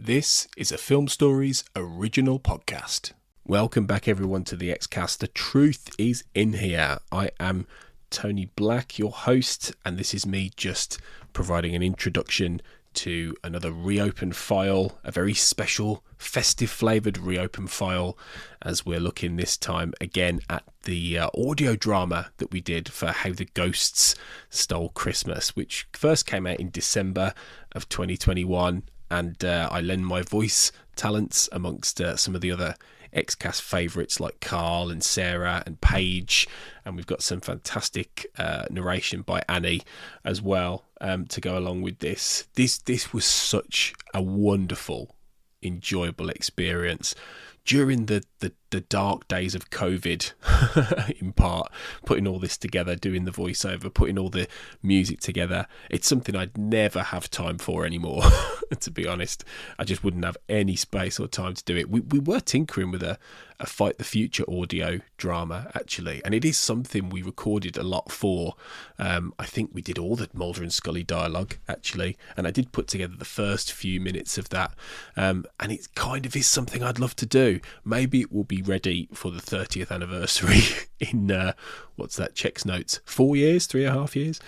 This is a Film Stories original podcast. Welcome back everyone to the Xcast. The truth is in here. I am Tony Black, your host, and this is me just providing an introduction to another reopened file, a very special festive flavoured reopened file, as we're looking this time again at the audio drama that we did for How the Ghosts Stole Christmas, which first came out in December of 2021, and I lend my voice talents amongst some of the other Xcast favourites like Carl and Sarah and Paige, and we've got some fantastic narration by Annie as well to go along with this. This was such a wonderful, enjoyable experience during the dark days of COVID, in part, putting all this together, doing the voiceover, putting all the music together. It's something I'd never have time for anymore, to be honest. I just wouldn't have any space or time to do it. We were tinkering with a Fight the Future audio drama, actually, and it is something we recorded a lot for. I think we did all the Mulder and Scully dialogue, actually, and I did put together the first few minutes of that, and it kind of is something I'd love to do. Maybe it will be ready for the 30th anniversary in, what's that, checks notes, 4 years, 3.5 years,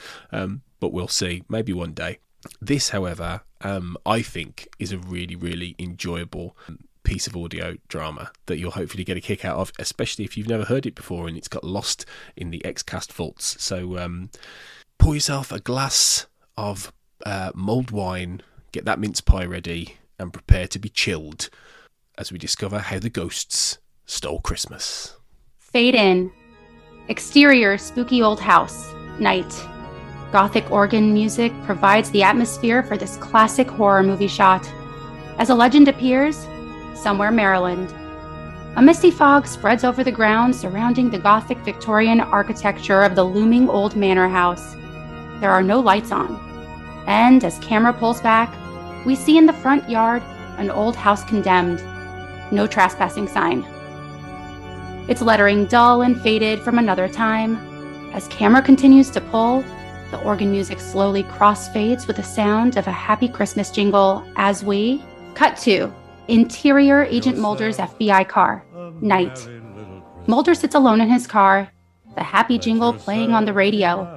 but we'll see, maybe one day. This, however, I think is a really, really enjoyable piece of audio drama that you'll hopefully get a kick out of, especially if you've never heard it before and it's got lost in the Xcast vaults. So pour yourself a glass of mulled wine, get that mince pie ready, and prepare to be chilled as we discover how the ghosts stole Christmas. Fade in. Exterior, spooky old house. Night. Gothic organ music provides the atmosphere for this classic horror movie shot. As a legend appears, somewhere Maryland. A misty fog spreads over the ground surrounding the Gothic Victorian architecture of the looming old manor house. There are no lights on. And as camera pulls back, we see in the front yard an old house condemned. No trespassing sign. Its lettering dull and faded from another time. As camera continues to pull, the organ music slowly crossfades with the sound of a Happy Christmas jingle as we cut to interior Agent Mulder's FBI car. Night. Mulder sits alone in his car, the happy jingle playing on the radio.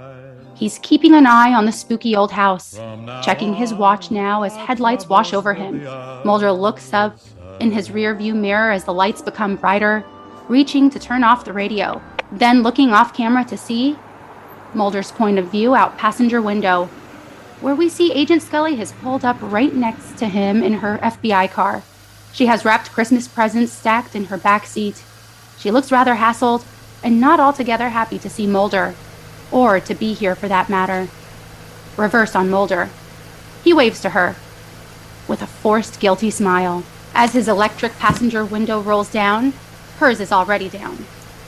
He's keeping an eye on the spooky old house, checking his watch now as headlights wash over him. Mulder looks up in his rearview mirror as the lights become brighter, reaching to turn off the radio, then looking off camera to see Mulder's point of view out passenger window, where we see Agent Scully has pulled up right next to him in her FBI car. She has wrapped Christmas presents stacked in her back seat. She looks rather hassled and not altogether happy to see Mulder, or to be here for that matter. Reverse on Mulder. He waves to her with a forced, guilty smile. As his electric passenger window rolls down, hers is already down.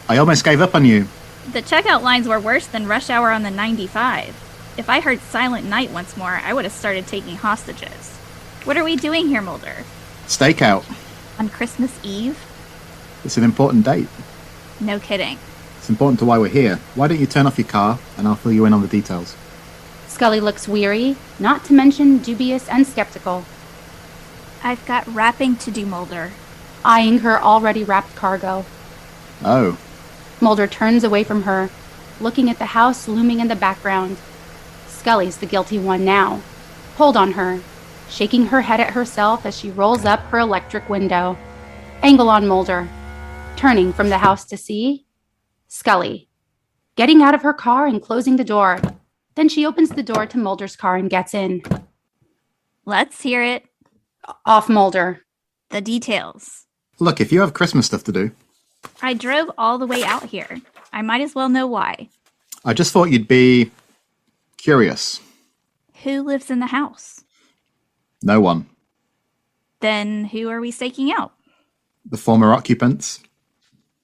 I almost gave up on you. The checkout lines were worse than rush hour on the 95. If I heard Silent Night once more, I would have started taking hostages. What are we doing here, Mulder? Stakeout. On Christmas Eve? It's an important date. No kidding. It's important to why we're here. Why don't you turn off your car and I'll fill you in on the details. Scully looks weary, not to mention dubious and skeptical. I've got wrapping to do, Mulder. Eyeing her already wrapped cargo. Oh. Mulder turns away from her, looking at the house looming in the background. Scully's the guilty one now. Pulled on her, shaking her head at herself as she rolls up her electric window. Angle on Mulder, turning from the house to see Scully, getting out of her car and closing the door. Then she opens the door to Mulder's car and gets in. Let's hear it. Off Mulder. The details. Look, if you have Christmas stuff to do. I drove all the way out here. I might as well know why. I just thought you'd be curious. Who lives in the house? No one. Then who are we staking out? The former occupants.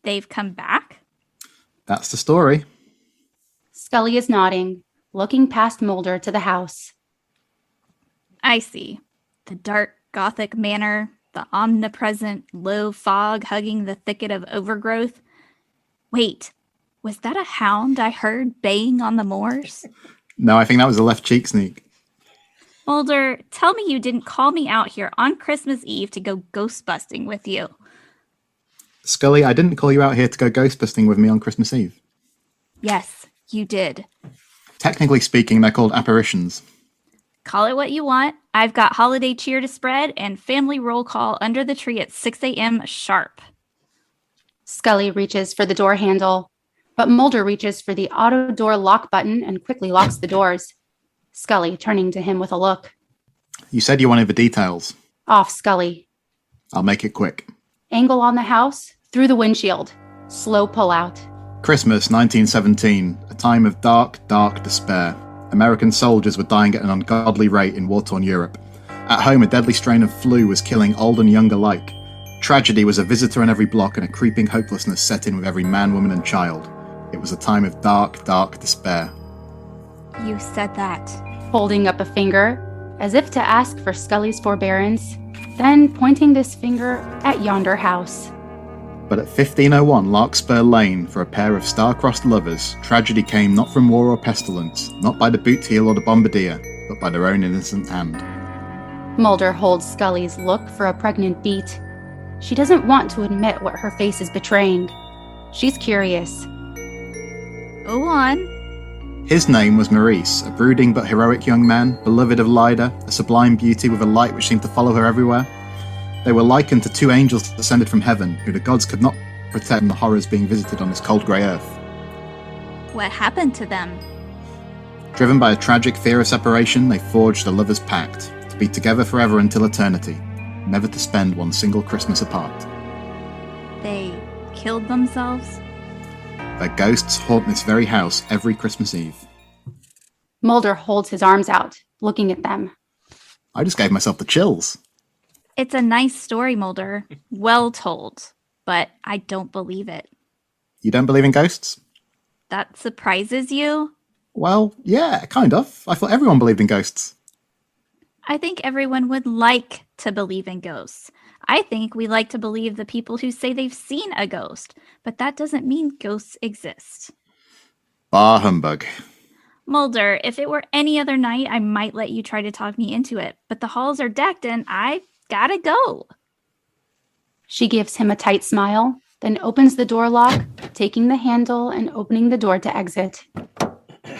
They've come back? That's the story. Scully is nodding, looking past Mulder to the house. I see. The dark Gothic manor, the omnipresent low fog hugging the thicket of overgrowth. Wait, was that a hound I heard baying on the moors? No, I think that was a left cheek sneak. Mulder, tell me you didn't call me out here on Christmas Eve to go ghost busting with you. Scully, I didn't call you out here to go ghost busting with me on Christmas Eve. Yes, you did. Technically speaking, they're called apparitions. Call it what you want. I've got holiday cheer to spread and family roll call under the tree at 6 a.m. sharp. Scully reaches for the door handle, but Mulder reaches for the auto door lock button and quickly locks the doors. Scully turning to him with a look. You said you wanted the details. Off, Scully. I'll make it quick. Angle on the house, through the windshield. Slow pullout. Christmas 1917, a time of dark, dark despair. American soldiers were dying at an ungodly rate in war-torn Europe. At home, a deadly strain of flu was killing old and young alike. Tragedy was a visitor in every block, and a creeping hopelessness set in with every man, woman and child. It was a time of dark, dark despair. You said that. Holding up a finger, as if to ask for Scully's forbearance, then pointing this finger at yonder house. But at 1501 Larkspur Lane, for a pair of star-crossed lovers, tragedy came not from war or pestilence, not by the boot heel or the bombardier, but by their own innocent hand. Mulder holds Scully's look for a pregnant beat. She doesn't want to admit what her face is betraying. She's curious. Go on. His name was Maurice, a brooding but heroic young man, beloved of Lyda, a sublime beauty with a light which seemed to follow her everywhere. They were likened to two angels descended from heaven, who the gods could not protect from the horrors being visited on this cold grey earth. What happened to them? Driven by a tragic fear of separation, they forged a lover's pact, to be together forever until eternity, never to spend one single Christmas apart. They killed themselves? Their ghosts haunt this very house every Christmas Eve. Mulder holds his arms out, looking at them. I just gave myself the chills. It's a nice story, Mulder. Well told. But I don't believe it. You don't believe in ghosts? That surprises you? Well, yeah, kind of. I thought everyone believed in ghosts. I think everyone would like to believe in ghosts. I think we like to believe the people who say they've seen a ghost, but that doesn't mean ghosts exist. Bah humbug. Mulder, if it were any other night, I might let you try to talk me into it, but the halls are decked and I gotta go. She gives him a tight smile, then opens the door lock, taking the handle and opening the door to exit.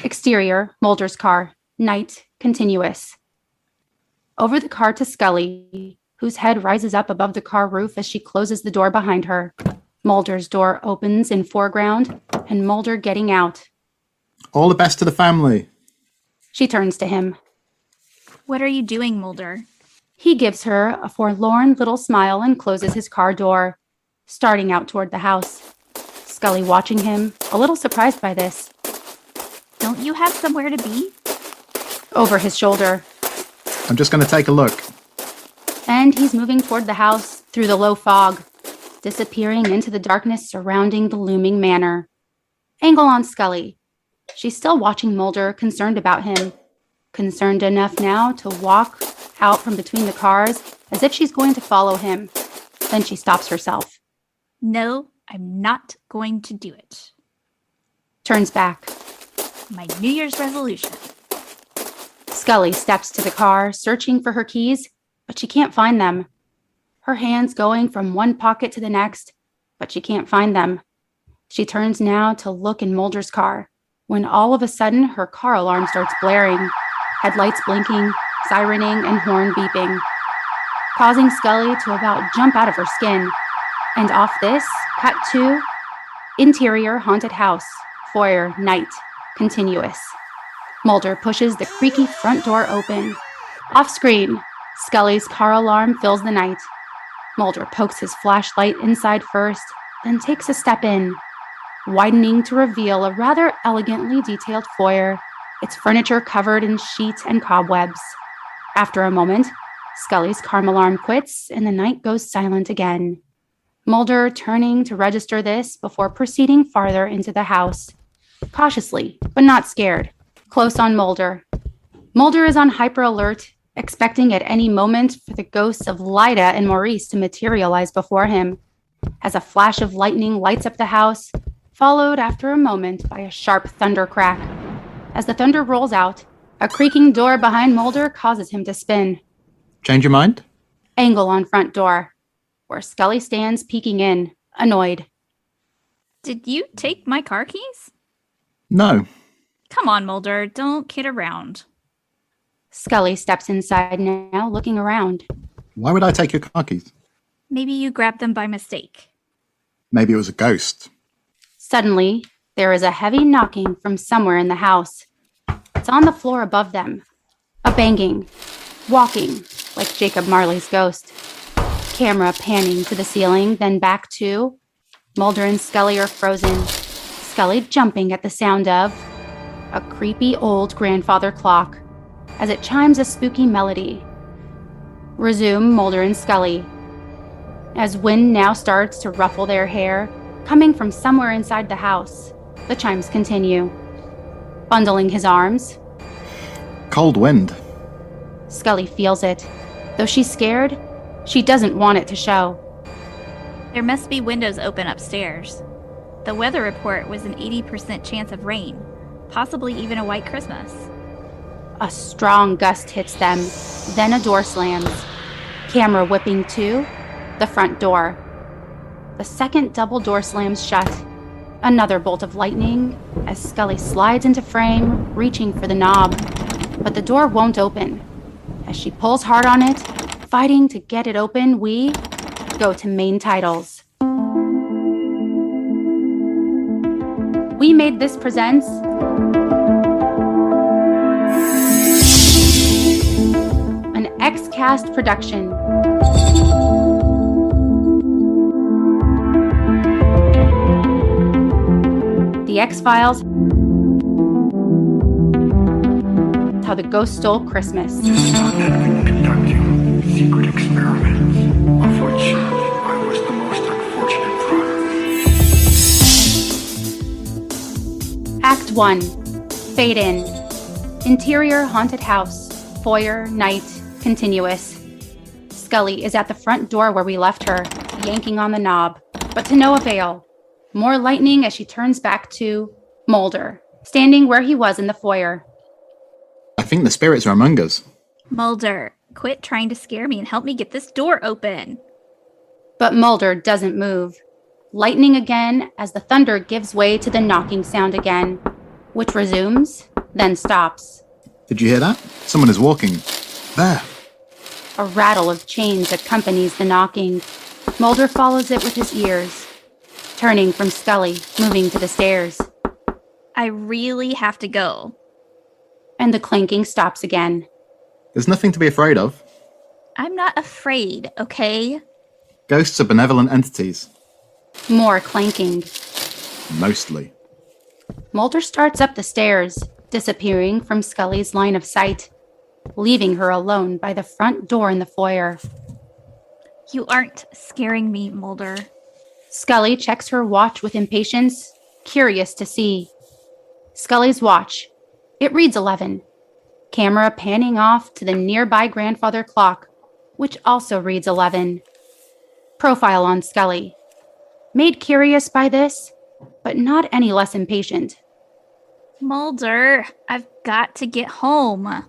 Exterior, Mulder's car. Night, continuous. Over the car to Scully, whose head rises up above the car roof as she closes the door behind her. Mulder's door opens in foreground, and Mulder getting out. All the best to the family. She turns to him. What are you doing, Mulder? He gives her a forlorn little smile and closes his car door, starting out toward the house. Scully watching him, a little surprised by this. Don't you have somewhere to be? Over his shoulder. I'm just going to take a look. And he's moving toward the house through the low fog, disappearing into the darkness surrounding the looming manor. Angle on Scully. She's still watching Mulder, concerned about him. Concerned enough now to walk out from between the cars as if she's going to follow him. Then she stops herself. No, I'm not going to do it. Turns back. My New Year's resolution. Scully steps to the car, searching for her keys, but she can't find them. Her hands going from one pocket to the next, but she can't find them. She turns now to look in Mulder's car, when all of a sudden her car alarm starts blaring, headlights blinking, sirening, and horn beeping, causing Scully to about jump out of her skin. And off this, cut to interior haunted house, foyer, night, continuous. Mulder pushes the creaky front door open. Off screen, Scully's car alarm fills the night. Mulder pokes his flashlight inside first, then takes a step in, widening to reveal a rather elegantly detailed foyer, its furniture covered in sheets and cobwebs. After a moment, Scully's car alarm quits and the night goes silent again. Mulder turning to register this before proceeding farther into the house. Cautiously, but not scared. Close on Mulder. Mulder is on hyper alert, expecting at any moment for the ghosts of Lyda and Maurice to materialize before him, as a flash of lightning lights up the house, followed after a moment by a sharp thunder crack. As the thunder rolls out, A creaking door behind Mulder causes him to spin. Change your mind? Angle on front door, where Scully stands peeking in, annoyed. Did you take my car keys? No. Come on, Mulder, don't kid around. Scully steps inside now, looking around. Why would I take your car keys? Maybe you grabbed them by mistake. Maybe it was a ghost. Suddenly, there is a heavy knocking from somewhere in the house. It's on the floor above them. A banging, walking, like Jacob Marley's ghost. Camera panning to the ceiling, then back to... Mulder and Scully are frozen. Scully jumping at the sound of... a creepy old grandfather clock, as it chimes a spooky melody. Resume Mulder and Scully. As wind now starts to ruffle their hair, coming from somewhere inside the house, the chimes continue. Bundling his arms. Cold wind. Scully feels it. Though she's scared, she doesn't want it to show. There must be windows open upstairs. The weather report was an 80% chance of rain, possibly even a white Christmas. A strong gust hits them, then a door slams. Camera whipping to the front door. The second double door slams shut. Another bolt of lightning as Scully slides into frame, reaching for the knob. But the door won't open. As she pulls hard on it, fighting to get it open, we go to main titles. We Made This presents an X-Cast production. The X-Files, How the Ghost Stole Christmas. Scott had been conducting secret experiments, of which I was the most unfortunate product. Act 1. Fade in. Interior haunted house. Foyer, night, continuous. Scully is at the front door where we left her, yanking on the knob, but to no avail. More lightning as she turns back to Mulder, standing where he was in the foyer. I think the spirits are among us. Mulder, quit trying to scare me and help me get this door open. But Mulder doesn't move. Lightning again as the thunder gives way to the knocking sound again, which resumes, then stops. Did you hear that? Someone is walking. There. A rattle of chains accompanies the knocking. Mulder follows it with his ears, turning from Scully, moving to the stairs. I really have to go. And the clanking stops again. There's nothing to be afraid of. I'm not afraid, okay? Ghosts are benevolent entities. More clanking. Mostly. Mulder starts up the stairs, disappearing from Scully's line of sight, leaving her alone by the front door in the foyer. You aren't scaring me, Mulder. Scully checks her watch with impatience, curious to see. Scully's watch. It reads 11. Camera panning off to the nearby grandfather clock, which also reads 11. Profile on Scully. Made curious by this, but not any less impatient. Mulder, I've got to get home.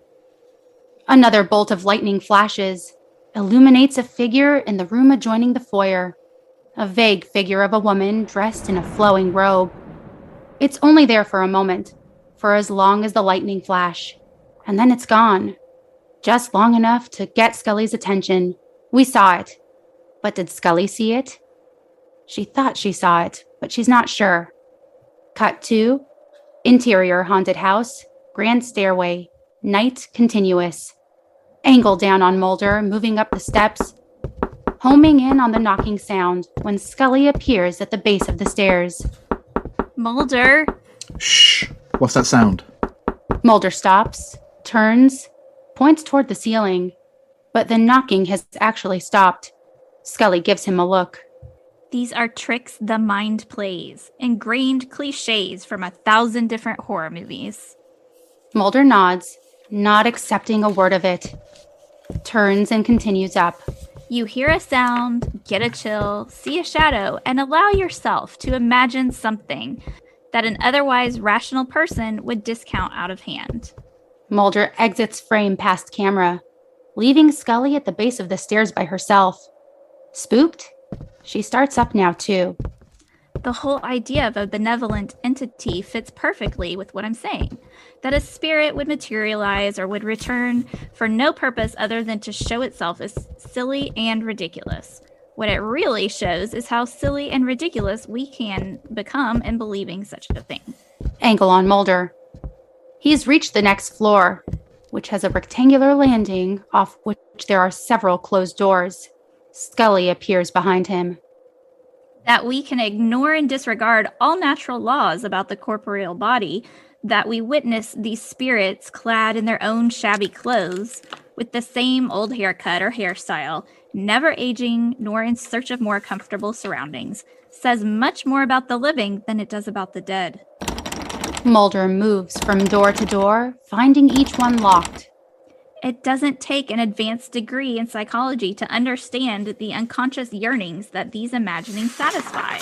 Another bolt of lightning flashes, illuminates a figure in the room adjoining the foyer. A vague figure of a woman dressed in a flowing robe. It's only there for a moment, for as long as the lightning flash, and then it's gone. Just long enough to get Scully's attention. We saw it. But did Scully see it? She thought she saw it, but she's not sure. Cut to interior haunted house, grand stairway, night continuous. Angle down on Mulder, moving up the steps, homing in on the knocking sound when Scully appears at the base of the stairs. Mulder! Shh. What's that sound? Mulder stops, turns, points toward the ceiling, but the knocking has actually stopped. Scully gives him a look. These are tricks the mind plays, ingrained cliches from 1,000 different horror movies. Mulder nods, not accepting a word of it. Turns and continues up. You hear a sound, get a chill, see a shadow, and allow yourself to imagine something that an otherwise rational person would discount out of hand. Mulder exits frame past camera, leaving Scully at the base of the stairs by herself. Spooked? She starts up now, too. The whole idea of a benevolent entity fits perfectly with what I'm saying. That a spirit would materialize or would return for no purpose other than to show itself as silly and ridiculous. What it really shows is how silly and ridiculous we can become in believing such a thing. Angle on Mulder. He's reached the next floor, which has a rectangular landing off which there are several closed doors. Scully appears behind him. That we can ignore and disregard all natural laws about the corporeal body, that we witness these spirits clad in their own shabby clothes, with the same old haircut or hairstyle, never aging nor in search of more comfortable surroundings, says much more about the living than it does about the dead. Mulder moves from door to door, finding each one locked. It doesn't take an advanced degree in psychology to understand the unconscious yearnings that these imaginings satisfy.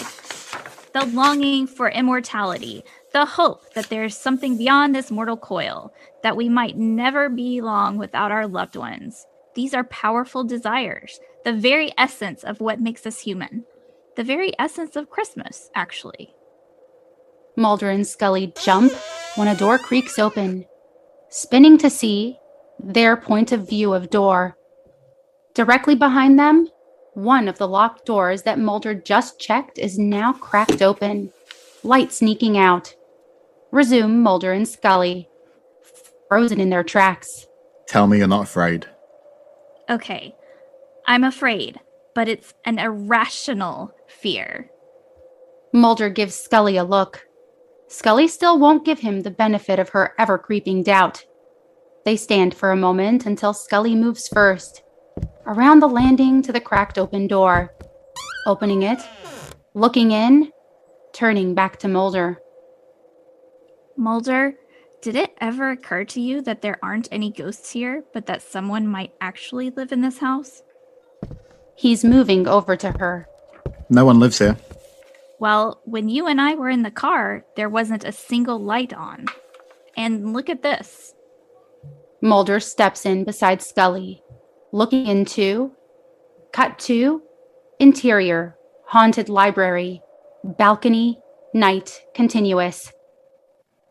The longing for immortality, the hope that there's something beyond this mortal coil, that we might never be long without our loved ones. These are powerful desires, the very essence of what makes us human. The very essence of Christmas, actually. Mulder and Scully jump when a door creaks open, spinning to see their point of view of door. Directly behind them, one of the locked doors that Mulder just checked is now cracked open, light sneaking out. Resume Mulder and Scully, frozen in their tracks. Tell me you're not afraid. Okay, I'm afraid, but it's an irrational fear. Mulder gives Scully a look. Scully still won't give him the benefit of her ever-creeping doubt. They stand for a moment until Scully moves first, around the landing to the cracked open door, opening it, looking in, turning back to Mulder. Mulder, did it ever occur to you that there aren't any ghosts here, but that someone might actually live in this house? He's moving over to her. No one lives here. Well, when you and I were in the car, there wasn't a single light on. And look at this. Mulder steps in beside Scully, looking into, cut to, interior, haunted library, balcony, night, continuous.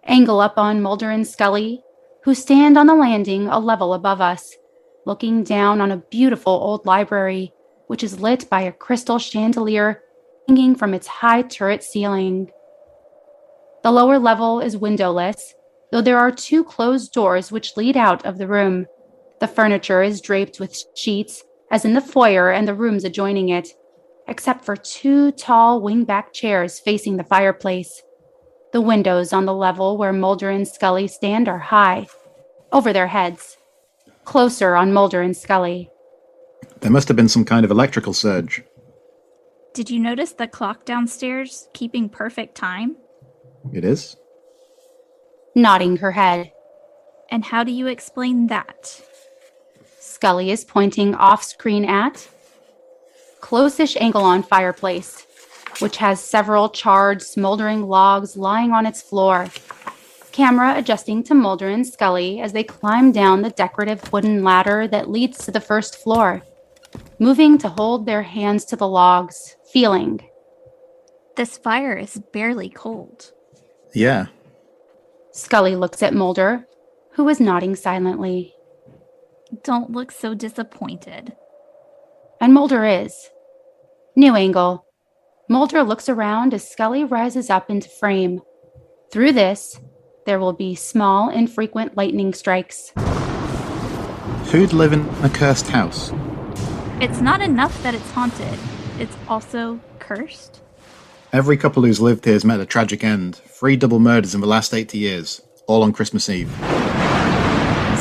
Angle up on Mulder and Scully, who stand on the landing a level above us, looking down on a beautiful old library, which is lit by a crystal chandelier hanging from its high turret ceiling. The lower level is windowless, though there are two closed doors which lead out of the room. The furniture is draped with sheets, as in the foyer and the rooms adjoining it, except for two tall wing-back chairs facing the fireplace. The windows on the level where Mulder and Scully stand are high, over their heads, closer on Mulder and Scully. There must have been some kind of electrical surge. Did you notice the clock downstairs keeping perfect time? It is? Nodding her head. And how do you explain that? Scully is pointing off-screen at close-ish angle on fireplace, which has several charred, smoldering logs lying on its floor. Camera adjusting to Mulder and Scully as they climb down the decorative wooden ladder that leads to the first floor, moving to hold their hands to the logs, feeling. This fire is barely cold. Yeah. Scully looks at Mulder, who is nodding silently. Don't look so disappointed. And Mulder is. New angle. Mulder looks around as Scully rises up into frame. Through this, there will be small, infrequent lightning strikes. Who'd live in a cursed house? It's not enough that it's haunted. It's also cursed. Every couple who's lived here has met a tragic end. 3 double murders in the last 80 years, all on Christmas Eve.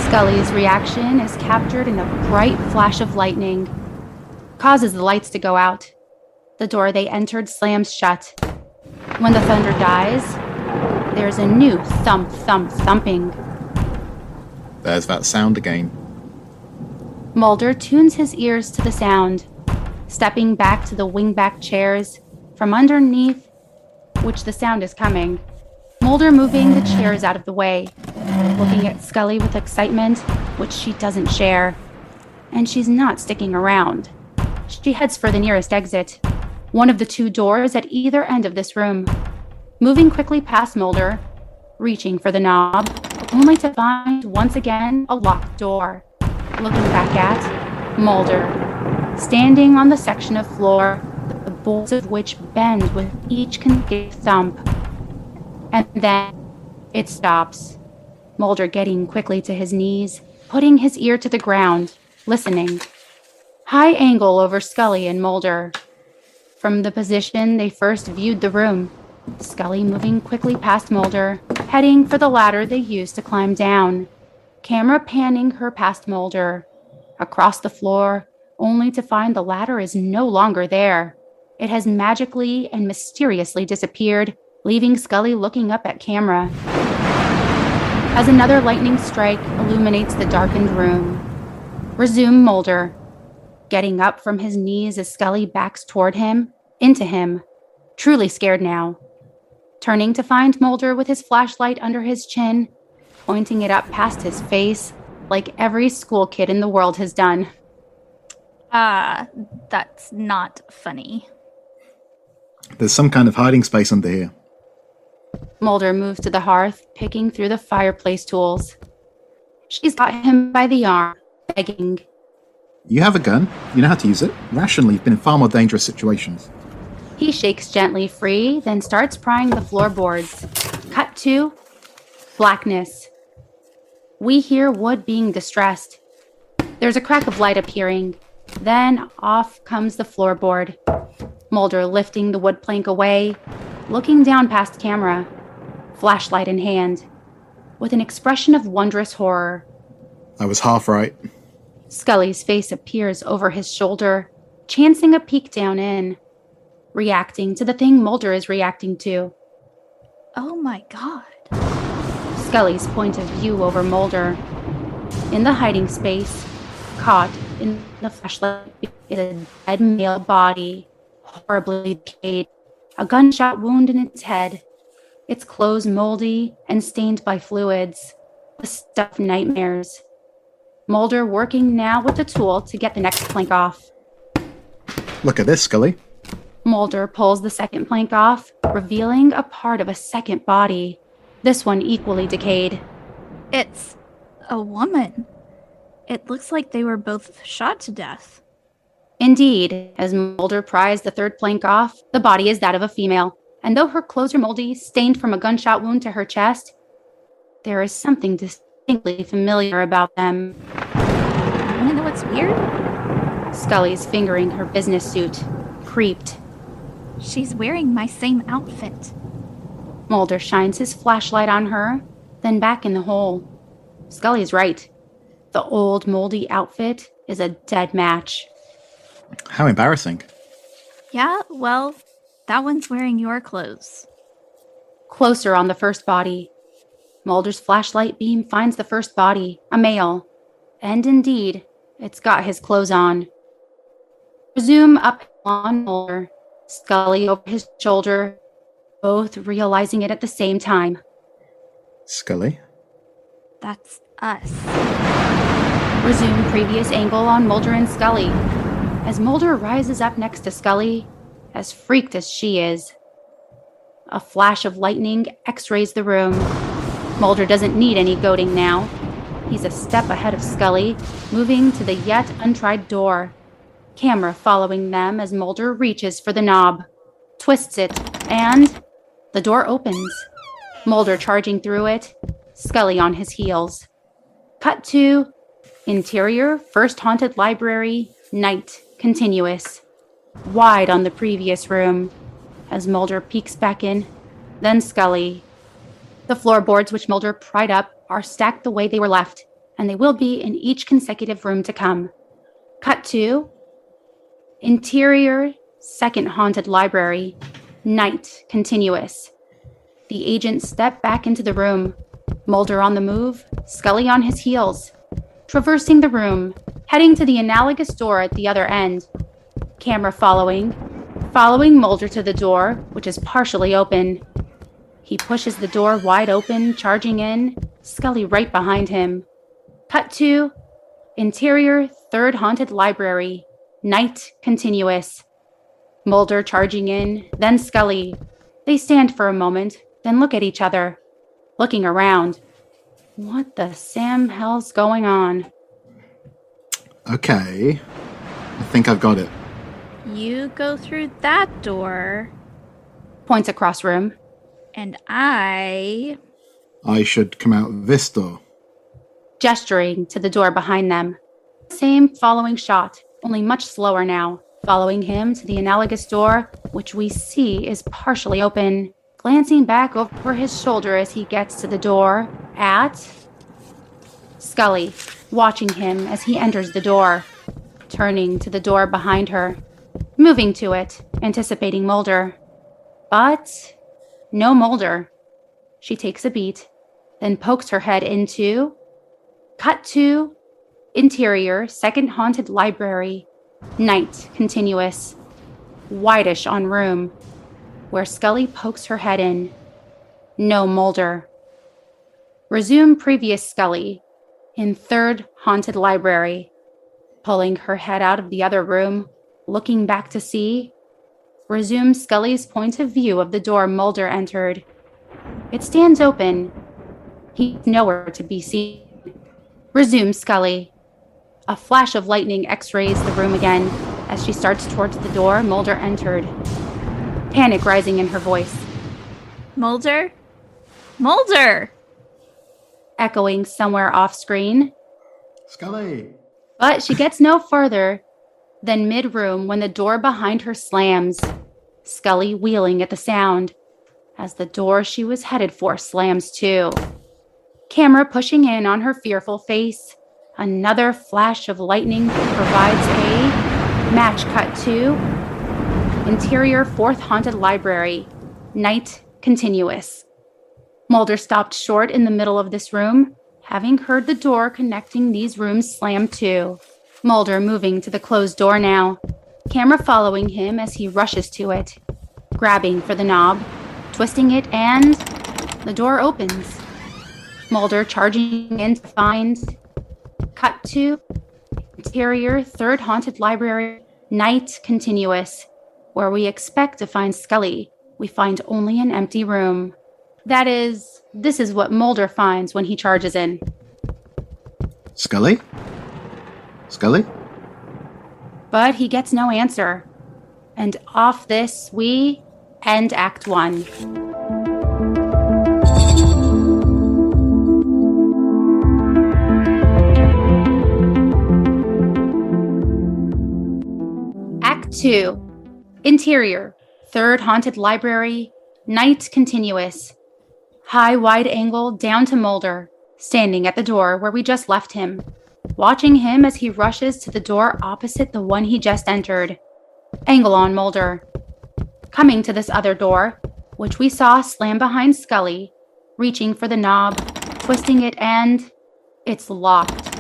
Scully's reaction is captured in a bright flash of lightning. Causes the lights to go out. The door they entered slams shut. When the thunder dies, there's a new thump, thump, thumping. There's that sound again. Mulder tunes his ears to the sound, stepping back to the wingback chairs, from underneath which the sound is coming. Mulder moving the chairs out of the way. looking at Scully with excitement, which she doesn't share. And she's not sticking around. She heads for the nearest exit, one of the two doors at either end of this room, moving quickly past Mulder, reaching for the knob, only to find once again a locked door. Looking back at Mulder, standing on the section of floor, the boards of which bend with each consecutive thump. And then it stops. Mulder getting quickly to his knees, putting his ear to the ground, listening. High angle over Scully and Mulder. From the position they first viewed the room, Scully moving quickly past Mulder, heading for the ladder they used to climb down. Camera panning her past Mulder, across the floor, only to find the ladder is no longer there. It has magically and mysteriously disappeared, leaving Scully looking up at camera. As another lightning strike illuminates the darkened room, resume Mulder, getting up from his knees as Scully backs toward him, into him, truly scared now. Turning to find Mulder with his flashlight under his chin, pointing it up past his face, like every school kid in the world has done. That's not funny. There's some kind of hiding space under here. Mulder moves to the hearth, picking through the fireplace tools. She's got him by the arm, begging. You have a gun. You know how to use it. Rationally, you've been in far more dangerous situations. He shakes gently free, then starts prying the floorboards. Cut to blackness. We hear Wood being distressed. There's a crack of light appearing. Then off comes the floorboard. Mulder lifting the wood plank away, looking down past camera, flashlight in hand, with an expression of wondrous horror. I was half right. Scully's face appears over his shoulder, chancing a peek down in, reacting to the thing Mulder is reacting to. Oh my god. Scully's point of view over Mulder. In the hiding space, caught in the flashlight, is a dead male body, horribly decayed, a gunshot wound in its head, its clothes moldy and stained by fluids, the stuff of nightmares. Mulder working now with the tool to get the next plank off. Look at this, Scully. Mulder pulls the second plank off, revealing a part of a second body, this one equally decayed. It's a woman. It looks like they were both shot to death. Indeed, as Mulder pries the third plank off, the body is that of a female, and though her clothes are moldy, stained from a gunshot wound to her chest, there is something distinctly familiar about them. Want to know what's weird? Scully's fingering her business suit, creeped. She's wearing my same outfit. Mulder shines his flashlight on her, then back in the hole. Scully's right. The old moldy outfit is a dead match. How embarrassing. Yeah, well, that one's wearing your clothes. Closer on the first body. Mulder's flashlight beam finds the first body, a male. And indeed, it's got his clothes on. Zoom up on Mulder, Scully over his shoulder, both realizing it at the same time. Scully? That's us. Resume previous angle on Mulder and Scully. As Mulder rises up next to Scully, as freaked as she is. A flash of lightning x-rays the room. Mulder doesn't need any goading now. He's a step ahead of Scully, moving to the yet untried door. Camera following them as Mulder reaches for the knob, twists it, and the door opens. Mulder charging through it, Scully on his heels. Cut to interior, first haunted library, night, continuous. Wide on the previous room, as Mulder peeks back in, then Scully. The floorboards which Mulder pried up are stacked the way they were left, and they will be in each consecutive room to come. Cut to interior, second haunted library, night, continuous. The agents step back into the room, Mulder on the move, Scully on his heels, traversing the room, heading to the analogous door at the other end. Camera following Mulder to the door, which is partially open. He pushes the door wide open, charging in, Scully right behind him. Cut to interior, third haunted library. Night continuous. Mulder charging in, then Scully. They stand for a moment, then look at each other, looking around. What the Sam hell's going on? Okay. I think I've got it. You go through that door. Points across room. And I should come out this door. Gesturing to the door behind them. Same following shot, only much slower now. Following him to the analogous door, which we see is partially open. Glancing back over his shoulder as he gets to the door at Scully, watching him as he enters the door. Turning to the door behind her. Moving to it, anticipating Mulder. But no Mulder. She takes a beat, then pokes her head into... Cut to interior, second haunted library. Night continuous. Whitish on room. Where Scully pokes her head in. No Mulder. Resume previous Scully. In third haunted library. Pulling her head out of the other room. Looking back to see. Resume Scully's point of view of the door Mulder entered. It stands open. He's nowhere to be seen. Resume Scully. A flash of lightning x-rays the room again. As she starts towards the door Mulder entered. Panic rising in her voice. Mulder? Mulder! Echoing somewhere off screen. Scully! But she gets no further than mid-room when the door behind her slams. Scully wheeling at the sound. As the door she was headed for slams too. Camera pushing in on her fearful face. Another flash of lightning provides a match cut to interior fourth haunted library. Night continuous. Mulder stopped short in the middle of this room, having heard the door connecting these rooms slam to. Mulder moving to the closed door now. Camera following him as he rushes to it. Grabbing for the knob, twisting it, and the door opens. Mulder charging in to find... Cut to interior third haunted library. Night continuous. Where we expect to find Scully, we find only an empty room. That is, this is what Mulder finds when he charges in. Scully? Scully? But he gets no answer. And off this, we end Act 1. Act 2. Interior, third haunted library, night continuous. High wide angle down to Mulder, standing at the door where we just left him. Watching him as he rushes to the door opposite the one he just entered. Angle on Mulder. Coming to this other door, which we saw slam behind Scully, reaching for the knob, twisting it, and it's locked.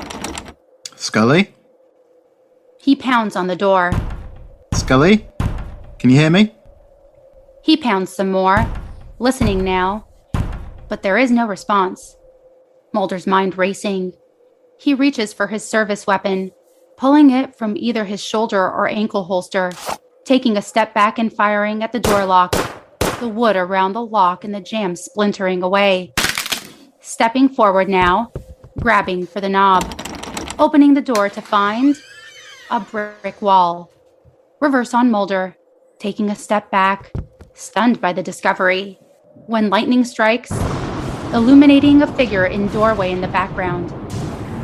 Scully? He pounds on the door. Scully? Can you hear me? He pounds some more, listening now, but there is no response. Mulder's mind racing. He reaches for his service weapon, pulling it from either his shoulder or ankle holster, taking a step back and firing at the door lock, the wood around the lock and the jamb splintering away. Stepping forward now, grabbing for the knob, opening the door to find a brick wall. Reverse on Mulder, taking a step back, stunned by the discovery, when lightning strikes, illuminating a figure in doorway in the background.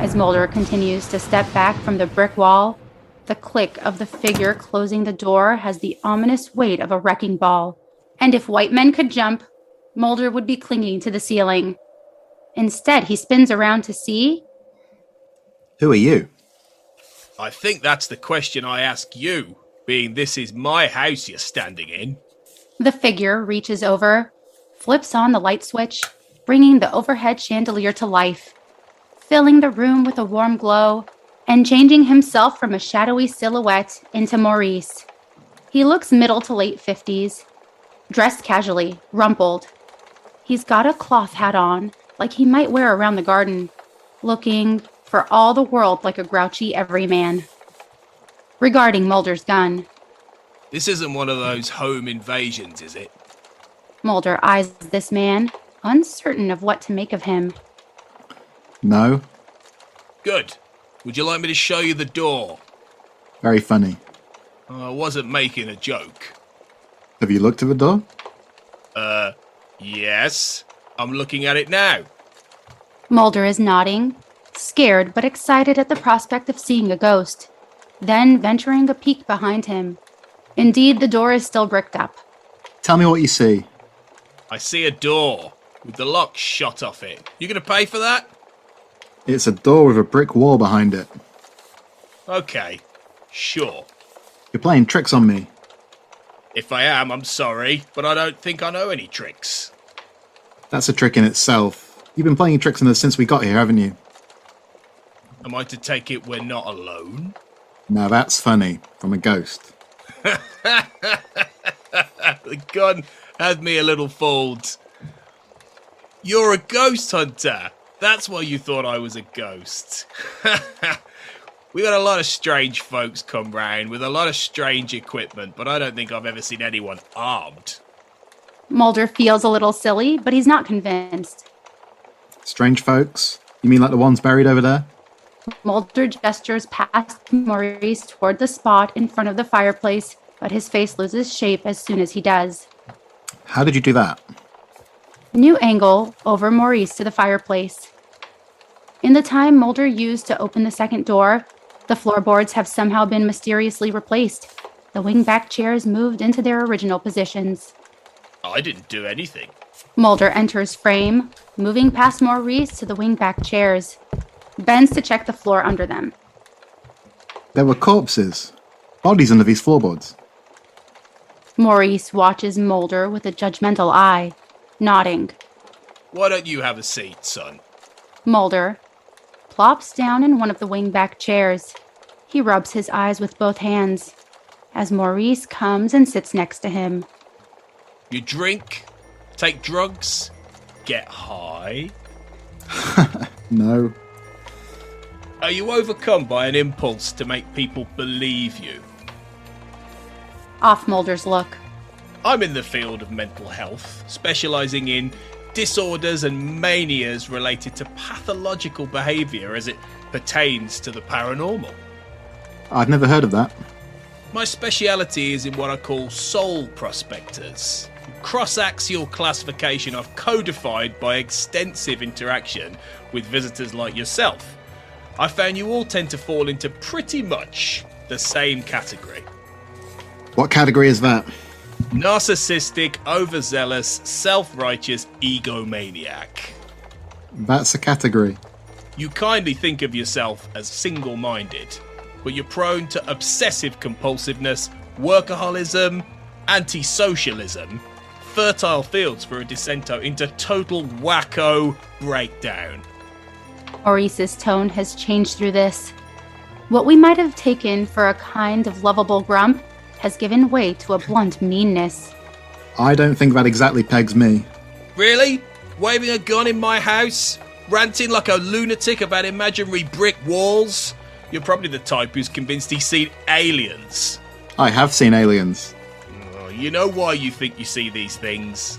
As Mulder continues to step back from the brick wall, the click of the figure closing the door has the ominous weight of a wrecking ball. And if white men could jump, Mulder would be clinging to the ceiling. Instead, he spins around to see... Who are you? I think that's the question I ask you, being this is my house you're standing in. The figure reaches over, flips on the light switch, bringing the overhead chandelier to life, filling the room with a warm glow, and changing himself from a shadowy silhouette into Maurice. He looks middle to late 50s, dressed casually, rumpled. He's got a cloth hat on, like he might wear around the garden, looking, for all the world, like a grouchy everyman. Regarding Mulder's gun. This isn't one of those home invasions, is it? Mulder eyes this man, uncertain of what to make of him. No. Good. Would you like me to show you the door? Very funny. I wasn't making a joke. Have you looked at the door? Yes. I'm looking at it now. Mulder is nodding, scared but excited at the prospect of seeing a ghost, then venturing a peek behind him. Indeed, the door is still bricked up. Tell me what you see. I see a door with the lock shot off it. You gonna pay for that? It's a door with a brick wall behind it. Okay, sure. You're playing tricks on me. If I am, I'm sorry, but I don't think I know any tricks. That's a trick in itself. You've been playing tricks on us since we got here, haven't you? Am I to take it we're not alone? Now that's funny. From a ghost. The gun had me a little fooled. You're a ghost hunter. That's why you thought I was a ghost. We got a lot of strange folks come round with a lot of strange equipment, but I don't think I've ever seen anyone armed. Mulder feels a little silly, but he's not convinced. Strange folks? You mean like the ones buried over there? Mulder gestures past Maurice toward the spot in front of the fireplace, but his face loses shape as soon as he does. How did you do that? New angle over Maurice to the fireplace. In the time Mulder used to open the second door, the floorboards have somehow been mysteriously replaced. The wingback chairs moved into their original positions. I didn't do anything. Mulder enters frame, moving past Maurice to the wingback chairs. Bends to check the floor under them. There were corpses. Bodies under these floorboards. Maurice watches Mulder with a judgmental eye, nodding. Why don't you have a seat, son? Mulder plops down in one of the wingback chairs. He rubs his eyes with both hands as Maurice comes and sits next to him. You drink, take drugs, get high. No. Are you overcome by an impulse to make people believe you? Off Mulder's look. I'm in the field of mental health, specialising in disorders and manias related to pathological behaviour as it pertains to the paranormal. I'd never heard of that. My speciality is in what I call soul prospectors. Cross-axial classification I've codified by extensive interaction with visitors like yourself. I found you all tend to fall into pretty much the same category. What category is that? Narcissistic, overzealous, self-righteous egomaniac. That's a category. You kindly think of yourself as single-minded, but you're prone to obsessive compulsiveness, workaholism, anti-socialism, fertile fields for a descento into total wacko breakdown. Maurice's tone has changed through this. What we might have taken for a kind of lovable grump has given way to a blunt meanness. I don't think that exactly pegs me. Really? Waving a gun in my house? Ranting like a lunatic about imaginary brick walls? You're probably the type who's convinced he's seen aliens. I have seen aliens. Oh, you know why you think you see these things?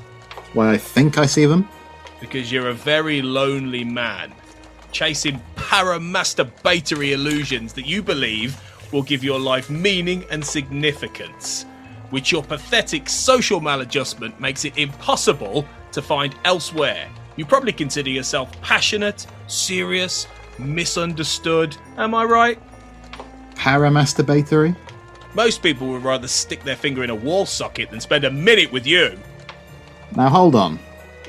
Why I think I see them? Because you're a very lonely man, chasing paramasturbatory illusions that you believe will give your life meaning and significance, which your pathetic social maladjustment makes it impossible to find elsewhere. You probably consider yourself passionate, serious, misunderstood. Am I right? Paramasturbatory? Most people would rather stick their finger in a wall socket than spend a minute with you. Now hold on.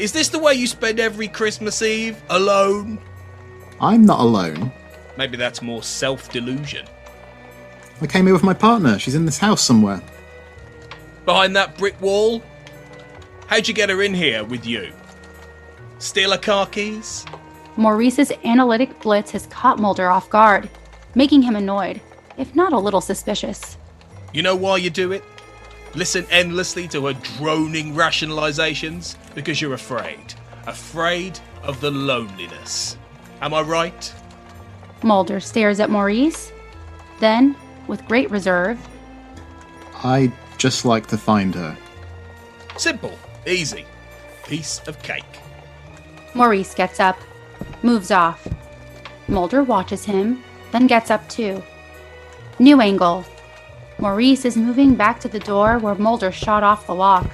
Is this the way you spend every Christmas Eve? Alone? I'm not alone. Maybe that's more self-delusion. I came here with my partner. She's in this house somewhere. Behind that brick wall? How'd you get her in here with you? Steal her car keys? Maurice's analytic blitz has caught Mulder off guard, making him annoyed, if not a little suspicious. You know why you do it? Listen endlessly to her droning rationalizations because you're afraid. Afraid of the loneliness. Am I right? Mulder stares at Maurice. Then, with great reserve, I'd just like to find her. Simple. Easy. Piece of cake. Maurice gets up, moves off. Mulder watches him, then gets up too. New angle. Maurice is moving back to the door where Mulder shot off the lock.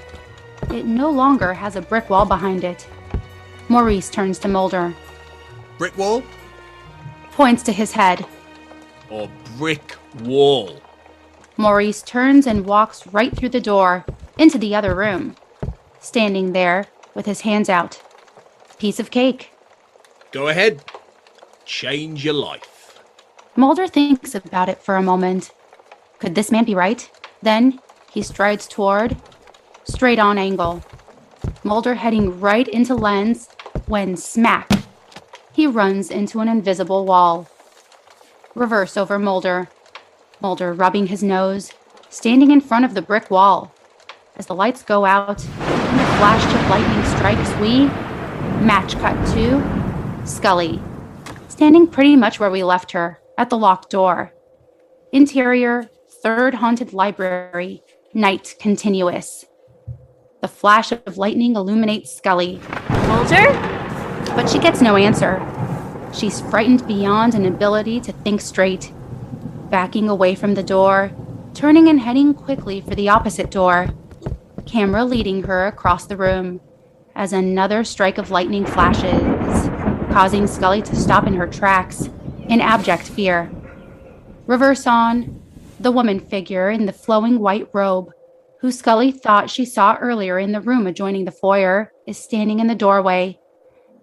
It no longer has a brick wall behind it. Maurice turns to Mulder, Brick wall points to his head. or brick wall? Maurice turns and walks right through the door, into the other room. Standing there, with his hands out. Piece of cake. Go ahead. Change your life. Mulder thinks about it for a moment. Could this man be right? Then he strides toward straight on angle. Mulder heading right into lens when smack. He runs into an invisible wall. Reverse over Mulder. Mulder rubbing his nose, standing in front of the brick wall. As the lights go out, and the flash of lightning strikes, we match cut to Scully, standing pretty much where we left her, at the locked door. Interior, third haunted library, night continuous. The flash of lightning illuminates Scully. Mulder? But she gets no answer. She's frightened beyond an ability to think straight. Backing away from the door, turning and heading quickly for the opposite door. Camera leading her across the room as another strike of lightning flashes, causing Scully to stop in her tracks in abject fear. Reverse on, the woman figure in the flowing white robe, who Scully thought she saw earlier in the room adjoining the foyer, is standing in the doorway,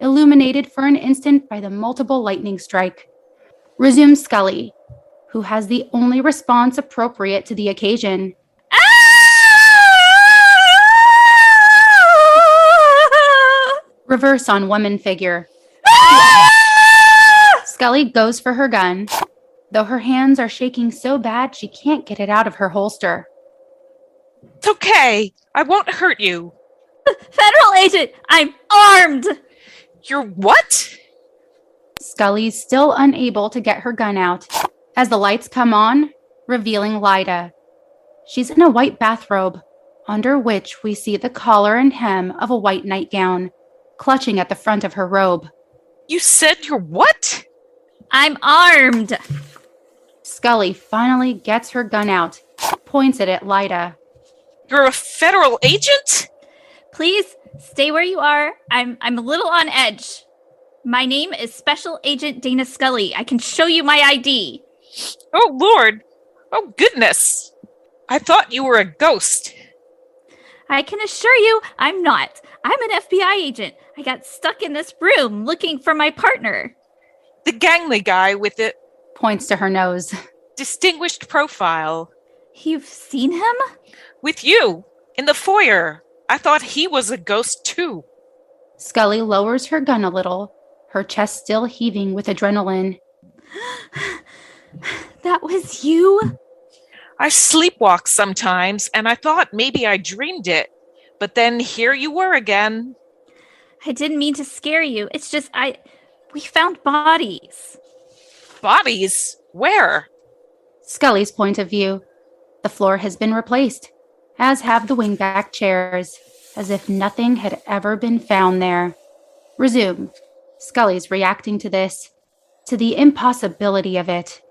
illuminated for an instant by the multiple lightning strike. Resumes Scully, who has the only response appropriate to the occasion. Reverse on woman figure. Scully goes for her gun, though her hands are shaking so bad she can't get it out of her holster. It's okay. I won't hurt you. Federal agent, I'm armed! You're what? Scully's still unable to get her gun out as the lights come on, revealing Lyda. She's in a white bathrobe, under which we see the collar and hem of a white nightgown, clutching at the front of her robe. You said you're what? I'm armed! Scully finally gets her gun out, points it at Lyda. You're a federal agent? Please stay where you are. I'm a little on edge. My name is Special Agent Deana Scully. I can show you my ID. Oh, Lord. Oh, goodness. I thought you were a ghost. I can assure you I'm not. I'm an FBI agent. I got stuck in this room looking for my partner. The gangly guy with the Points to her nose. distinguished profile. You've seen him? With you, in the foyer. I thought he was a ghost, too. Scully lowers her gun a little, her chest still heaving with adrenaline. That was you? I sleepwalk sometimes, and I thought maybe I dreamed it. But then here you were again. I didn't mean to scare you. It's just we found bodies. Bodies? Where? Scully's point of view. The floor has been replaced, as have the wingback chairs, as if nothing had ever been found there. Resume. Scully's reacting to this, to the impossibility of it.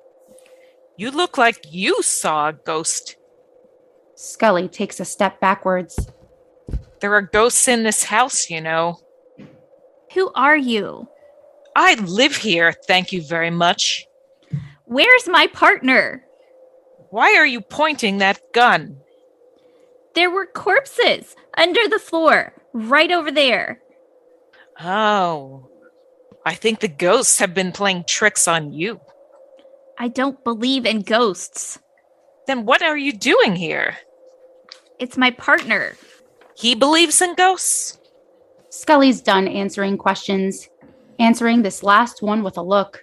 You look like you saw a ghost. Scully takes a step backwards. There are ghosts in this house, you know. Who are you? I live here, thank you very much. Where's my partner? Why are you pointing that gun? There were corpses under the floor, right over there. Oh, I think the ghosts have been playing tricks on you. I don't believe in ghosts. Then what are you doing here? It's my partner. He believes in ghosts? Scully's done answering questions, answering this last one with a look.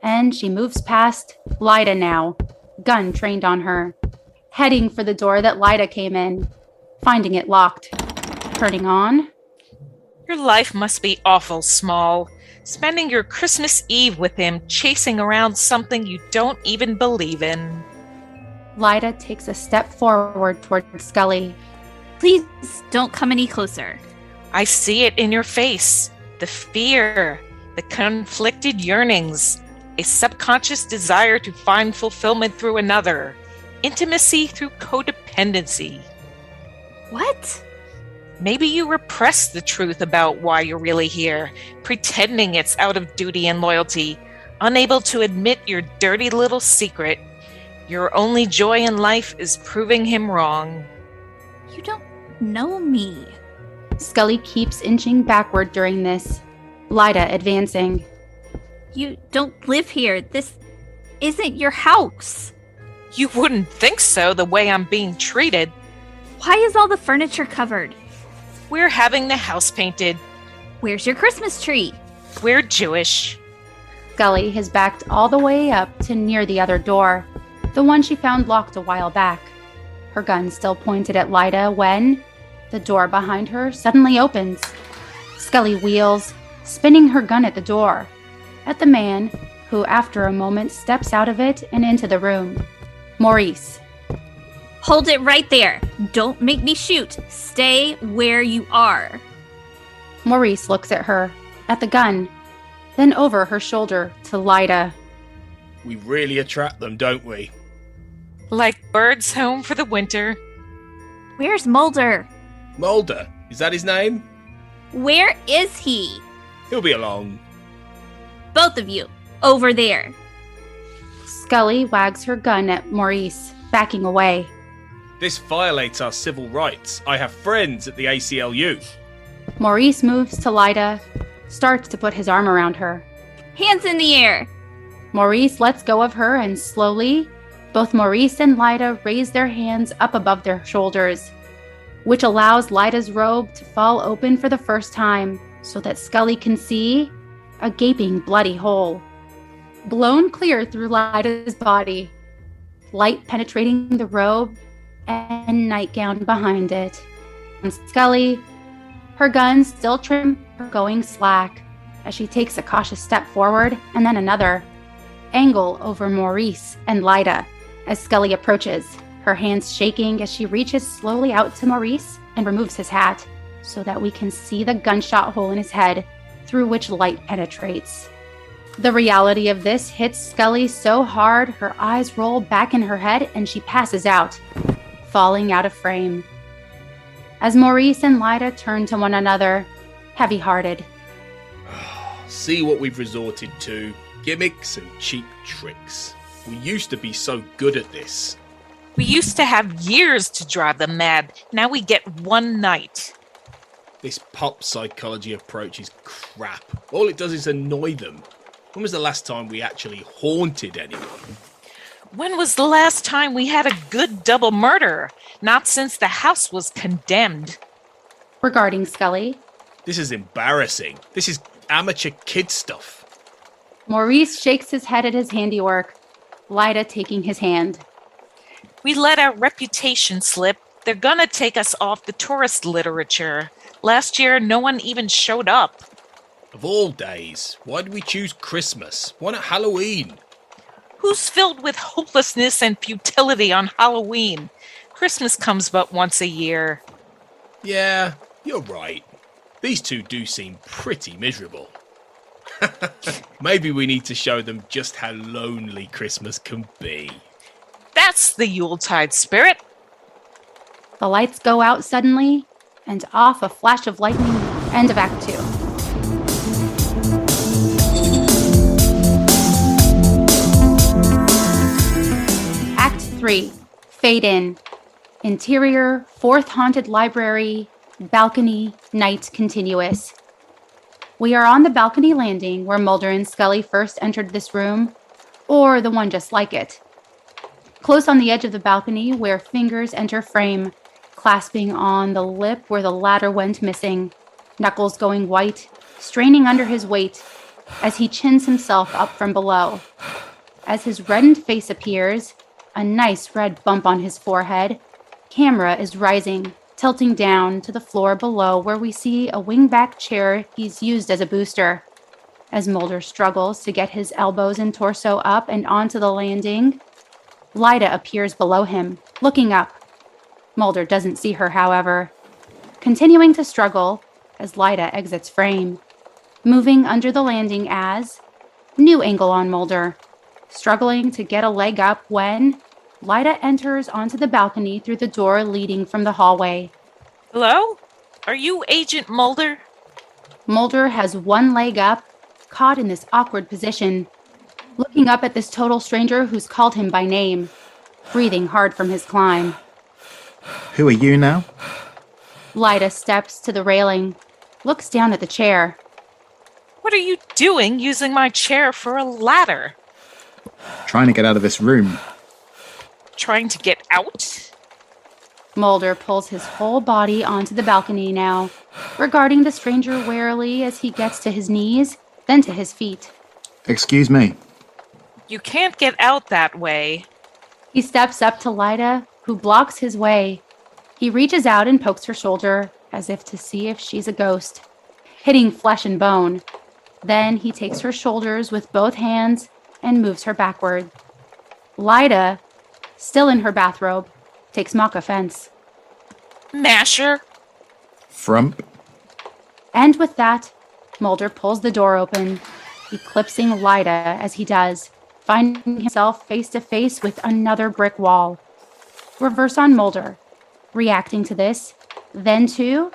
And she moves past Lyda now, gun trained on her. heading for the door that Lyda came in, finding it locked. Turning on. Your life must be awful small. Spending your Christmas Eve with him, chasing around something you don't even believe in. Lyda takes a step forward toward Scully. Please don't come any closer. I see it in your face. The fear, the conflicted yearnings, a subconscious desire to find fulfillment through another, intimacy through codependency. What? Maybe you repress the truth about why you're really here, pretending it's out of duty and loyalty, unable to admit your dirty little secret. Your only joy in life is proving him wrong. You don't know me. Scully keeps inching backward during this, Lyda advancing. You don't live here. This isn't your house. You wouldn't think so, the way I'm being treated. Why is all the furniture covered? We're having the house painted. Where's your Christmas tree? We're Jewish. Scully has backed all the way up to near the other door, the one she found locked a while back. Her gun still pointed at Lyda when the door behind her suddenly opens. Scully wheels, spinning her gun at the door, at the man who, after a moment, steps out of it and into the room. Maurice. Hold it right there. Don't make me shoot. Stay where you are. Maurice looks at her, at the gun, then over her shoulder to Lyda. We really attract them, don't we? Like birds home for the winter. Where's Mulder? Mulder, is that his name? Where is he? He'll be along. Both of you, over there. Scully wags her gun at Maurice, backing away. This violates our civil rights. I have friends at the ACLU. Maurice moves to Lyda, starts to put his arm around her. Hands in the air. Maurice lets go of her and slowly, both Maurice and Lyda raise their hands up above their shoulders, which allows Lyda's robe to fall open for the first time so that Scully can see a gaping bloody hole. Blown clear through Lyda's body, light penetrating the robe and nightgown behind it. And Scully, her gun still trimmed, going slack, as she takes a cautious step forward and then another, angle over Maurice and Lyda as Scully approaches, her hands shaking as she reaches slowly out to Maurice and removes his hat so that we can see the gunshot hole in his head through which light penetrates. The reality of this hits Scully so hard her eyes roll back in her head and she passes out, falling out of frame. As Maurice and Lyda turn to one another, heavy-hearted. See what we've resorted to. Gimmicks and cheap tricks. We used to be so good at this. We used to have years to drive them mad. Now we get one night. This pop psychology approach is crap. All it does is annoy them. When was the last time we actually haunted anyone? When was the last time we had a good double murder? Not since the house was condemned. Regarding Scully, This is embarrassing. This is amateur kid stuff. Maurice shakes his head at his handiwork, Lyda taking his hand. We let our reputation slip. They're gonna take us off the tourist literature. Last year, no one even showed up. Of all days, why did we choose Christmas? Why not Halloween? Who's filled with hopelessness and futility on Halloween? Christmas comes but once a year. Yeah, you're right. These two do seem pretty miserable. Maybe we need to show them just how lonely Christmas can be. That's the Yuletide spirit. The lights go out suddenly, and off a flash of lightning, end of Act 2. Act 3, fade in. Interior, fourth haunted library, balcony, night continuous. We are on the balcony landing where Mulder and Scully first entered this room, or the one just like it. Close on the edge of the balcony where fingers enter frame, clasping on the lip where the ladder went missing, knuckles going white, straining under his weight as he chins himself up from below. As his reddened face appears, a nice red bump on his forehead. Camera is rising, tilting down to the floor below where we see a wingback chair he's used as a booster. As Mulder struggles to get his elbows and torso up and onto the landing, Lyda appears below him, looking up. Mulder doesn't see her, however, continuing to struggle as Lyda exits frame, moving under the landing as new angle on Mulder, struggling to get a leg up when Lyda enters onto the balcony through the door leading from the hallway. Hello? Are you Agent Mulder? Mulder has one leg up, caught in this awkward position, looking up at this total stranger who's called him by name, breathing hard from his climb. Who are you now? Lyda steps to the railing, looks down at the chair. What are you doing using my chair for a ladder? Trying to get out of this room. Trying to get out? Mulder pulls his whole body onto the balcony now, regarding the stranger warily as he gets to his knees, then to his feet. Excuse me. You can't get out that way. He steps up to Lyda, who blocks his way. He reaches out and pokes her shoulder, as if to see if she's a ghost, hitting flesh and bone. Then he takes her shoulders with both hands and moves her backward. Lyda, still in her bathrobe, takes mock offense. Masher? Frump. And with that, Mulder pulls the door open, eclipsing Lyda as he does, finding himself face to face with another brick wall. Reverse on Mulder, reacting to this, then to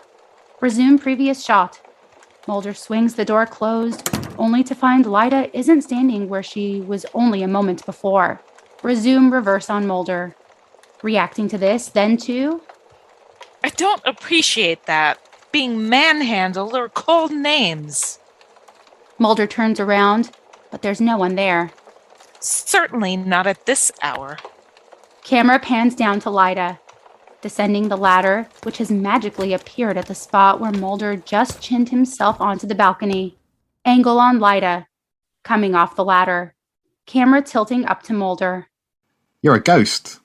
resume previous shot. Mulder swings the door closed, only to find Lyda isn't standing where she was only a moment before. Resume reverse on Mulder. Reacting to this, then to... I don't appreciate that. Being manhandled or called names. Mulder turns around, but there's no one there. Certainly not at this hour. Camera pans down to Lyda, descending the ladder, which has magically appeared at the spot where Mulder just chinned himself onto the balcony. Angle on Lyda, coming off the ladder. Camera tilting up to Mulder. You're a ghost.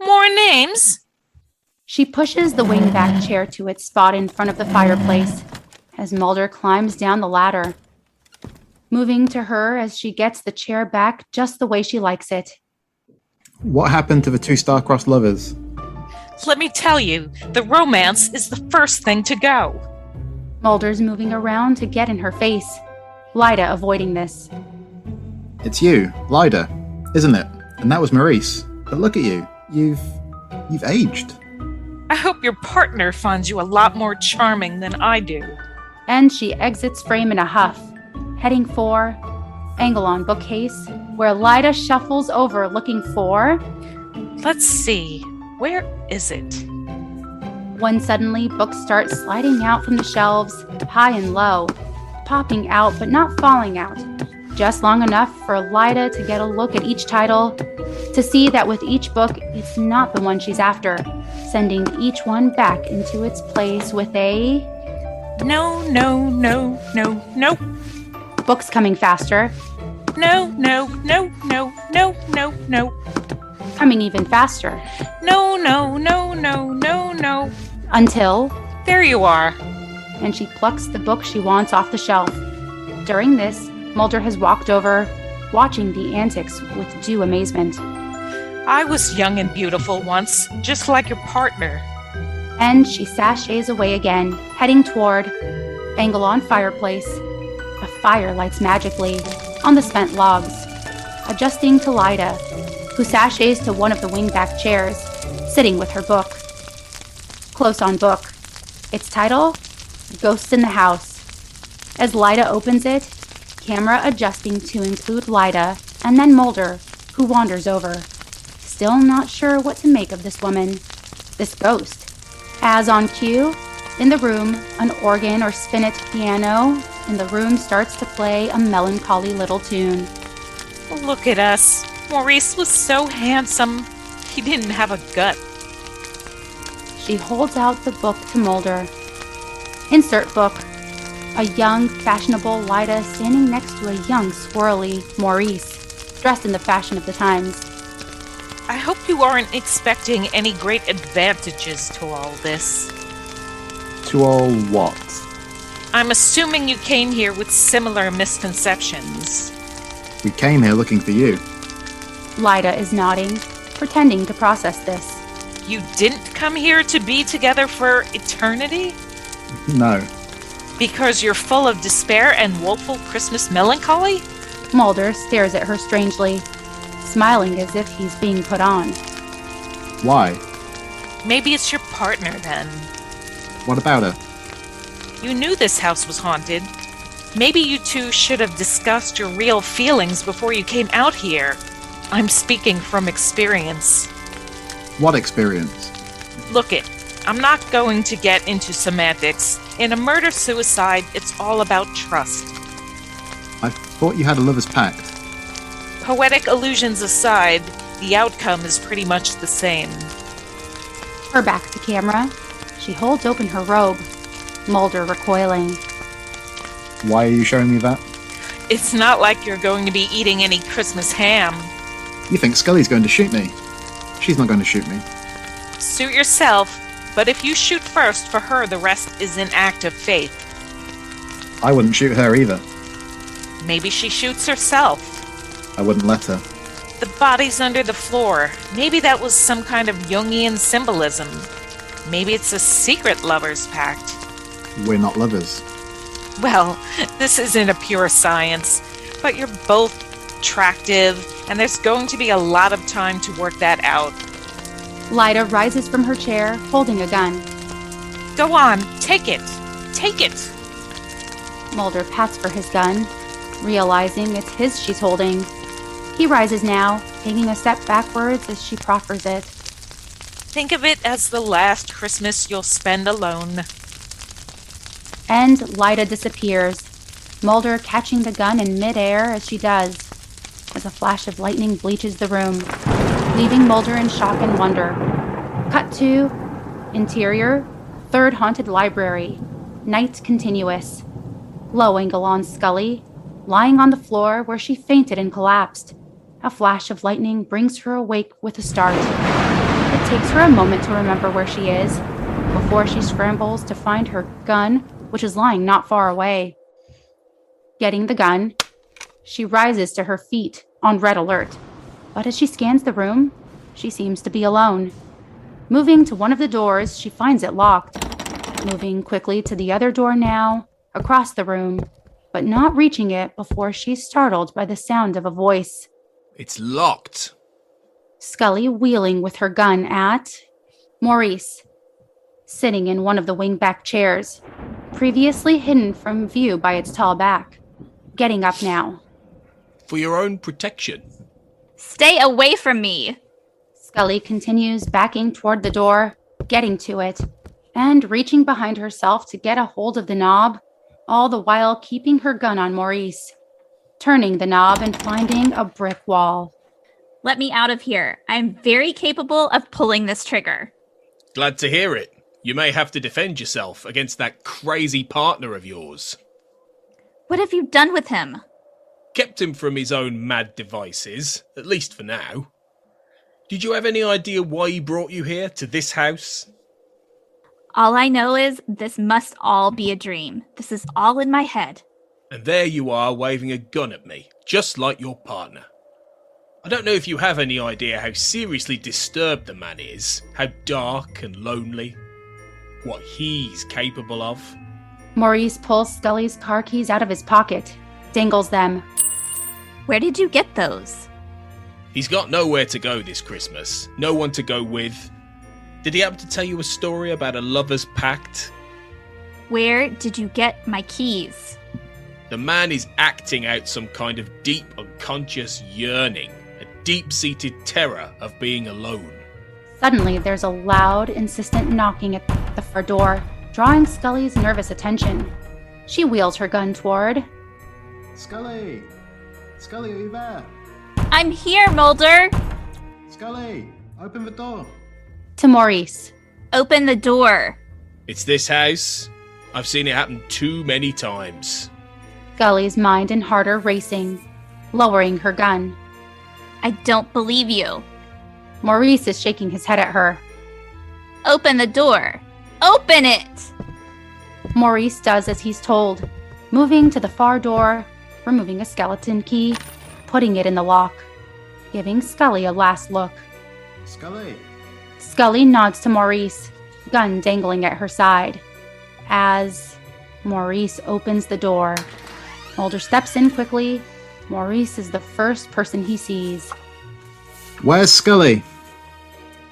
More names? She pushes the wingback chair to its spot in front of the fireplace as Mulder climbs down the ladder, moving to her as she gets the chair back just the way she likes it. What happened to the two star-crossed lovers? Let me tell you, the romance is the first thing to go. Mulder's moving around to get in her face, Lyda avoiding this. It's you, Lyda, isn't it? And that was Maurice. But look at you. You've aged. I hope your partner finds you a lot more charming than I do. And she exits frame in a huff, heading for angle on bookcase, where Lyda shuffles over looking for... Let's see, where is it? When suddenly books start sliding out from the shelves, high and low, popping out but not falling out, just long enough for Lyda to get a look at each title, to see that with each book, it's not the one she's after, sending each one back into its place with a... No. Books coming faster. No. Coming even faster. No. Until... There you are. And she plucks the book she wants off the shelf. During this, Mulder has walked over, watching the antics with due amazement. I was young and beautiful once, just like your partner. And she sashays away again, heading toward angle on fireplace. A fire lights magically on the spent logs, adjusting to Lyda, who sashays to one of the wingback chairs, sitting with her book. Close on book. Its title, Ghosts in the House. As Lyda opens it, camera adjusting to include Lyda, and then Mulder, who wanders over. Still not sure what to make of this woman, this ghost. As on cue, in the room, an organ or spinet piano in the room starts to play a melancholy little tune. Look at us. Maurice was so handsome. He didn't have a gut. She holds out the book to Mulder. Insert book. A young, fashionable Lyda standing next to a young, swirly Maurice, dressed in the fashion of the times. I hope you aren't expecting any great advantages to all this. To all what? I'm assuming you came here with similar misconceptions. We came here looking for you. Lyda is nodding, pretending to process this. You didn't come here to be together for eternity? No. Because you're full of despair and woeful Christmas melancholy? Mulder stares at her strangely, smiling as if he's being put on. Why? Maybe it's your partner then. What about her? You knew this house was haunted. Maybe you two should have discussed your real feelings before you came out here. I'm speaking from experience. What experience? Look it, I'm not going to get into semantics. In a murder-suicide, it's all about trust. I thought you had a lover's pact. Poetic allusions aside, the outcome is pretty much the same. Her back to camera, she holds open her robe, Mulder recoiling. Why are you showing me that? It's not like you're going to be eating any Christmas ham. You think Scully's going to shoot me? She's not going to shoot me. Suit yourself, but if you shoot first for her, the rest is an act of faith. I wouldn't shoot her either. Maybe she shoots herself. I wouldn't let her. The body's under the floor. Maybe that was some kind of Jungian symbolism. Maybe it's a secret lover's pact. We're not lovers. Well, this isn't a pure science, but you're both attractive, and there's going to be a lot of time to work that out. Lyda rises from her chair, holding a gun. Go on, take it. Take it. Mulder pats for his gun, realizing it's his she's holding. He rises now, taking a step backwards as she proffers it. Think of it as the last Christmas you'll spend alone. And Lyda disappears, Mulder catching the gun in midair as she does, as a flash of lightning bleaches the room, leaving Mulder in shock and wonder. Cut to interior, third haunted library, night continuous. Low angle on Scully, lying on the floor where she fainted and collapsed. A flash of lightning brings her awake with a start. It takes her a moment to remember where she is, before she scrambles to find her gun, which is lying not far away. Getting the gun, she rises to her feet on red alert. But as she scans the room, she seems to be alone. Moving to one of the doors, she finds it locked. Moving quickly to the other door now, across the room, but not reaching it before she's startled by the sound of a voice. It's locked. Scully wheeling with her gun at Maurice, sitting in one of the wingback chairs, previously hidden from view by its tall back. Getting up now. For your own protection. Stay away from me! Scully continues backing toward the door, getting to it, and reaching behind herself to get a hold of the knob, all the while keeping her gun on Maurice. Turning the knob and finding a brick wall. Let me out of here. I'm very capable of pulling this trigger. Glad to hear it. You may have to defend yourself against that crazy partner of yours. What have you done with him? Kept him from his own mad devices, at least for now. Did you have any idea why he brought you here, to this house? All I know is this must all be a dream. This is all in my head. And there you are waving a gun at me, just like your partner. I don't know if you have any idea how seriously disturbed the man is, how dark and lonely, what he's capable of. Maurice pulls Scully's car keys out of his pocket, dangles them. Where did you get those? He's got nowhere to go this Christmas, no one to go with. Did he happen to tell you a story about a lover's pact? Where did you get my keys? The man is acting out some kind of deep unconscious yearning, a deep-seated terror of being alone. Suddenly, there's a loud, insistent knocking at the far door, drawing Scully's nervous attention. She wheels her gun toward. Scully! Scully, are you there? I'm here, Mulder! Scully, open the door. To Maurice. Open the door. It's this house. I've seen it happen too many times. Scully's mind and heart are racing, lowering her gun. I don't believe you. Maurice is shaking his head at her. Open the door. Open it! Maurice does as he's told, moving to the far door, removing a skeleton key, putting it in the lock, giving Scully a last look. Scully! Scully nods to Maurice, gun dangling at her side. As Maurice opens the door, Mulder steps in quickly. Maurice is the first person he sees. Where's Scully?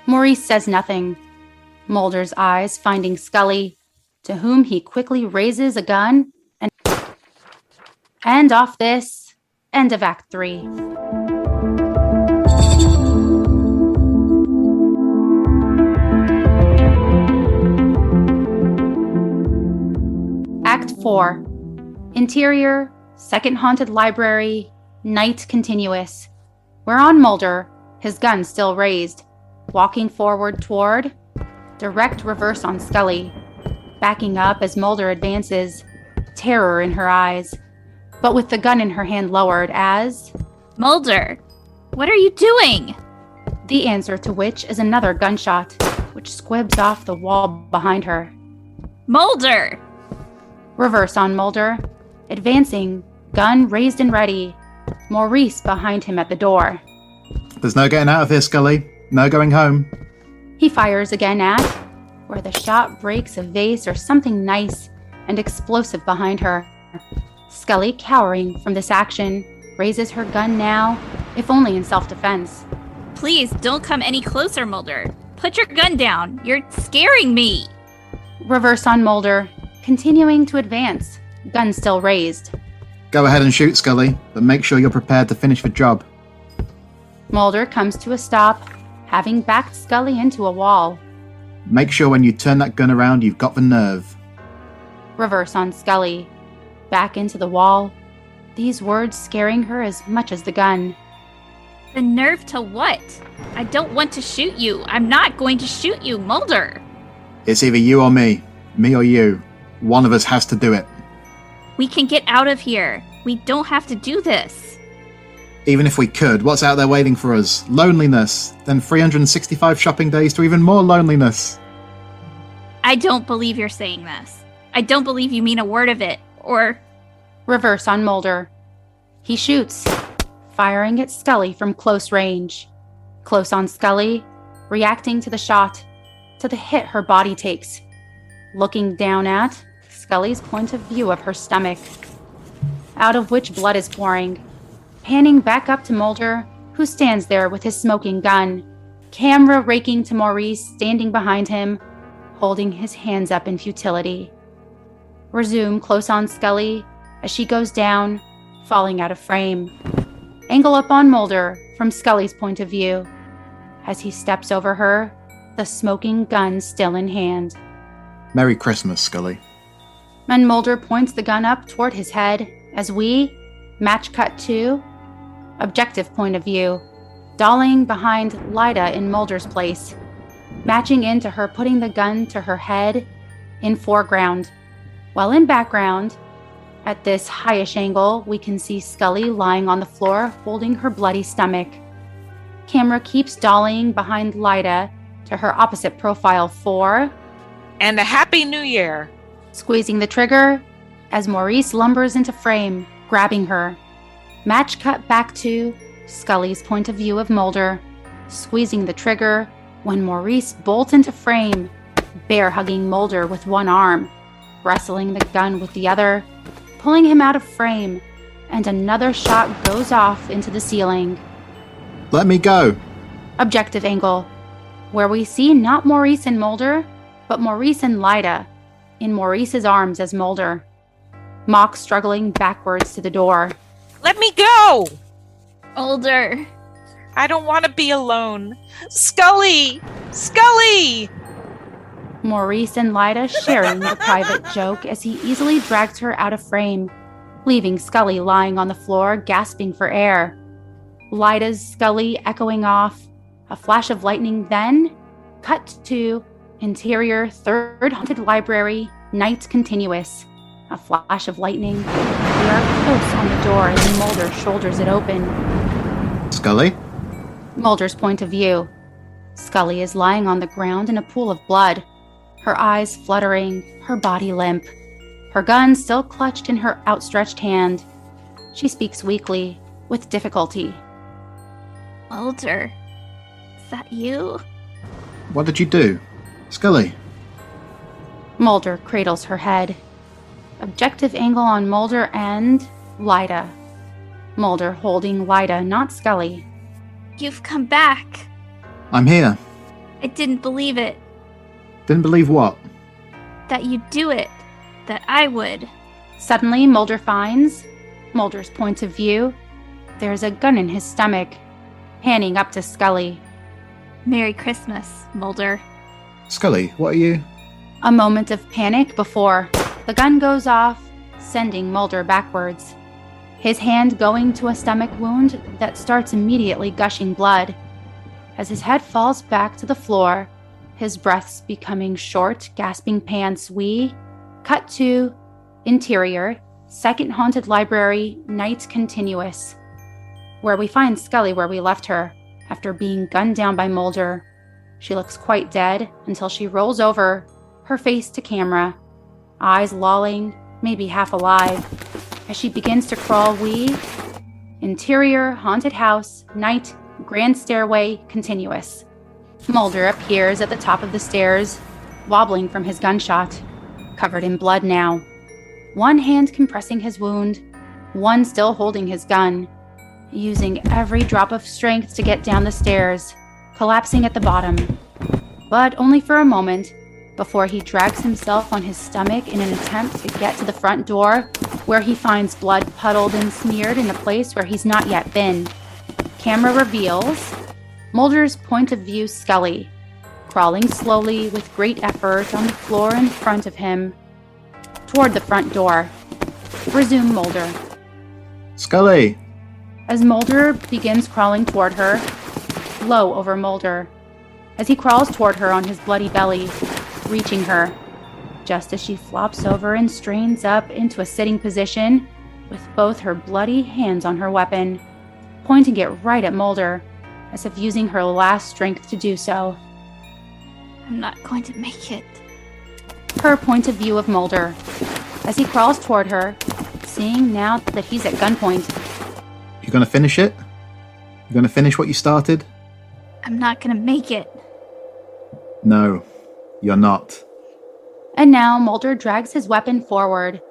Maurice says nothing. Mulder's eyes finding Scully, to whom he quickly raises a gun and off this, end of Act 3. Act 4. Interior, second haunted library, night continuous. We're on Mulder, his gun still raised, walking forward toward, direct reverse on Scully, backing up as Mulder advances, terror in her eyes, but with the gun in her hand lowered as... Mulder, what are you doing? The answer to which is another gunshot, which squibs off the wall behind her. Mulder! Reverse on Mulder, advancing, gun raised and ready, Maurice behind him at the door. There's no getting out of here, Scully. No going home. He fires again at, where the shot breaks a vase or something nice and explosive behind her. Scully, cowering from this action, raises her gun now, if only in self-defense. Please don't come any closer, Mulder. Put your gun down. You're scaring me. Reverse on Mulder, continuing to advance, gun still raised. Go ahead and shoot, Scully, but make sure you're prepared to finish the job. Mulder comes to a stop, having backed Scully into a wall. Make sure when you turn that gun around, you've got the nerve. Reverse on Scully, back into the wall, these words scaring her as much as the gun. The nerve to what? I don't want to shoot you. I'm not going to shoot you, Mulder. It's either you or me or you. One of us has to do it. We can get out of here. We don't have to do this. Even if we could, what's out there waiting for us? Loneliness. Then 365 shopping days to even more loneliness. I don't believe you're saying this. I don't believe you mean a word of it, or... Reverse on Mulder. He shoots, firing at Scully from close range. Close on Scully, reacting to the shot, to the hit her body takes. Looking down at Scully's point of view of her stomach, out of which blood is pouring. Panning back up to Mulder, who stands there with his smoking gun, camera raking to Maurice standing behind him, holding his hands up in futility. Resume close on Scully as she goes down, falling out of frame. Angle up on Mulder from Scully's point of view. As he steps over her, the smoking gun still in hand. Merry Christmas, Scully. And Mulder points the gun up toward his head as we, match cut to, objective point of view, dollying behind Lyda in Mulder's place, matching into her putting the gun to her head in foreground, while in background, at this highish angle, we can see Scully lying on the floor holding her bloody stomach. Camera keeps dollying behind Lyda to her opposite profile for... And a Happy New Year! Squeezing the trigger as Maurice lumbers into frame, grabbing her. Match cut back to Scully's point of view of Mulder, squeezing the trigger when Maurice bolts into frame, bear-hugging Mulder with one arm, wrestling the gun with the other, pulling him out of frame, and another shot goes off into the ceiling. Let me go! Objective angle, where we see not Maurice and Mulder, but Maurice and Lyda, in Maurice's arms as Mulder. Mock struggling backwards to the door. Let me go! Mulder. I don't want to be alone. Scully! Scully! Maurice and Lyda sharing the private joke as he easily drags her out of frame, leaving Scully lying on the floor gasping for air. Lyda's Scully echoing off, a flash of lightning then, cut to interior third haunted library, night continuous. A flash of lightning. We are close on the door as Mulder shoulders it open. Scully? Mulder's point of view. Scully is lying on the ground in a pool of blood, her eyes fluttering, her body limp, her gun still clutched in her outstretched hand. She speaks weakly, with difficulty. Mulder, is that you? What did you do? Scully? Mulder cradles her head. Objective angle on Mulder and Lyda. Mulder holding Lyda, not Scully. You've come back. I'm here. I didn't believe it. Didn't believe what? That you'd do it. That I would. Suddenly, Mulder finds Mulder's point of view. There's a gun in his stomach, panning up to Scully. Merry Christmas, Mulder. Scully, what are you? A moment of panic before the gun goes off, sending Mulder backwards. His hand going to a stomach wound that starts immediately gushing blood. As his head falls back to the floor, his breaths becoming short, gasping pants, we cut to interior, second haunted library, night continuous, where we find Scully where we left her after being gunned down by Mulder. She looks quite dead until she rolls over, her face to camera, eyes lolling, maybe half alive. As she begins to crawl, we interior, haunted house, night, grand stairway, continuous. Mulder appears at the top of the stairs, wobbling from his gunshot, covered in blood now. One hand compressing his wound, one still holding his gun, using every drop of strength to get down the stairs, collapsing at the bottom. But only for a moment, before he drags himself on his stomach in an attempt to get to the front door, where he finds blood puddled and smeared in a place where he's not yet been. Camera reveals Mulder's point of view Scully, crawling slowly with great effort on the floor in front of him, toward the front door. Resume Mulder. Scully! As Mulder begins crawling toward her, low over Mulder, as he crawls toward her on his bloody belly, reaching her, just as she flops over and strains up into a sitting position with both her bloody hands on her weapon, pointing it right at Mulder, as if using her last strength to do so. I'm not going to make it. Her point of view of Mulder, as he crawls toward her, seeing now that he's at gunpoint. You gonna finish it? You gonna finish what you started? I'm not going to make it. No, you're not. And now Mulder drags his weapon forward,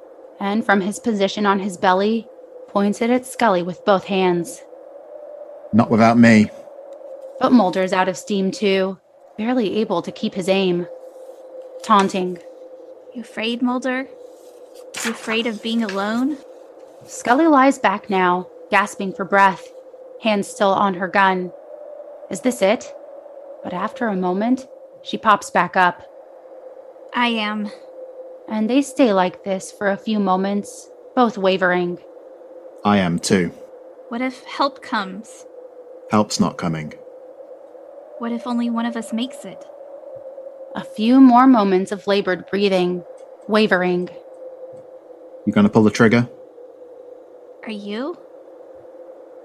and from his position on his belly, points it at Scully with both hands. Not without me. But Mulder's out of steam too, barely able to keep his aim. Taunting. You afraid, Mulder? You afraid of being alone? Scully lies back now, gasping for breath, hands still on her gun. Is this it? But after a moment, she pops back up. I am. And they stay like this for a few moments, both wavering. I am too. What if help comes? Help's not coming. What if only one of us makes it? A few more moments of labored breathing, wavering. You gonna pull the trigger? Are you?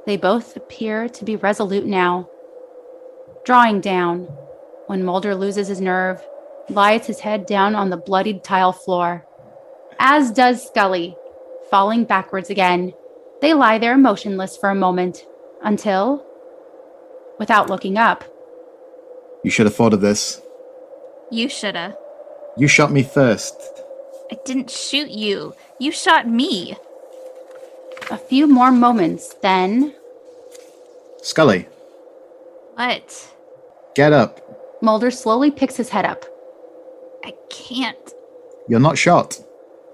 They both appear to be resolute now. Drawing down, when Mulder loses his nerve, lies his head down on the bloodied tile floor. As does Scully, falling backwards again. They lie there motionless for a moment, until, without looking up. You should have thought of this. You shoulda. You shot me first. I didn't shoot you. You shot me. A few more moments, then... Scully, What? get up. Mulder slowly picks his head up. I can't. You're not shot.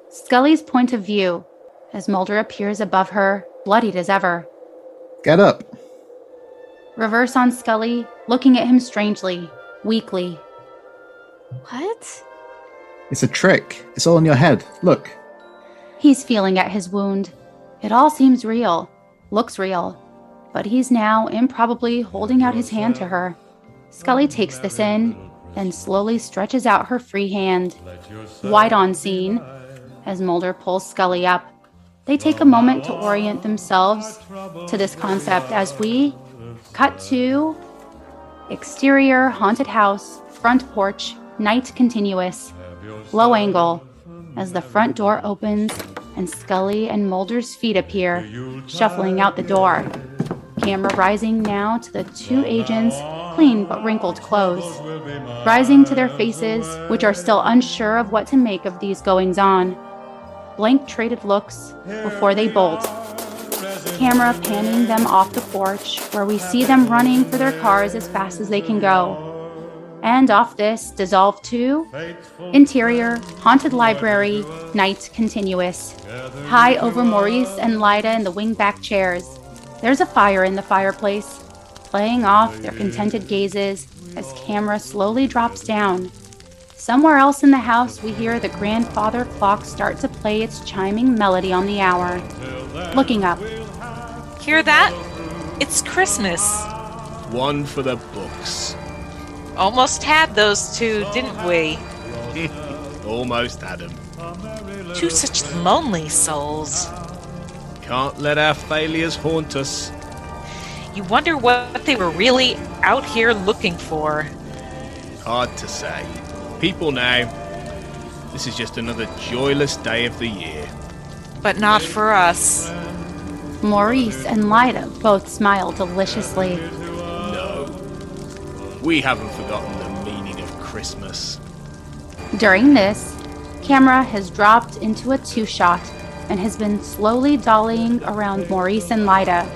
Scully's point of view, as Mulder appears above her, bloodied as ever. Get up. Reverse on Scully, looking at him strangely, weakly. What? It's a trick. It's all in your head. Look. He's feeling at his wound. It all seems real, looks real, but he's now improbably holding out his hand to her. Scully takes this in, then slowly stretches out her free hand. Wide on scene, as Mulder pulls Scully up. They take a moment to orient themselves to this concept as we cut to Exterior, haunted house, front porch, night continuous. Low angle, as the front door opens and Scully and Mulder's feet appear, shuffling out the door. Camera rising now to the two agents' clean but wrinkled clothes, rising to their faces, which are still unsure of what to make of these goings-on. Blank traded looks before they bolt. Camera panning them off the porch, where we see them running for their cars as fast as they can go. And off this, dissolve to interior, haunted library, night continuous. High over Maurice and Lyda in the wing-back chairs. There's a fire in the fireplace, playing off their contented gazes as camera slowly drops down. Somewhere else in the house, we hear the grandfather clock start to play its chiming melody on the hour. Looking up. Hear that? It's Christmas. One for the books. Almost had those two, didn't we? Almost had them. Two such lonely souls. Can't let our failures haunt us. You wonder what they were really out here looking for. Hard to say. People now, this is just another joyless day of the year. But not for us. Maurice and Lyda both smile deliciously. No. We haven't forgotten the meaning of Christmas. During this, camera has dropped into a two-shot and has been slowly dollying around Maurice and Lyda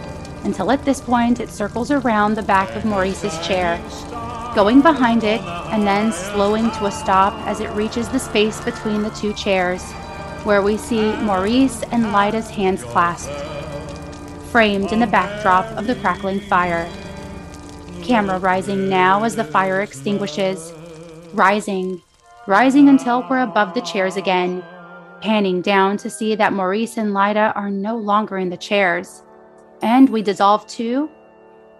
until at this point it circles around the back of Maurice's chair, going behind it and then slowing to a stop as it reaches the space between the two chairs, where we see Maurice and Lyda's hands clasped, framed in the backdrop of the crackling fire. Camera rising now as the fire extinguishes, rising until we're above the chairs again, panning down to see that Maurice and Lyda are no longer in the chairs. And we dissolve to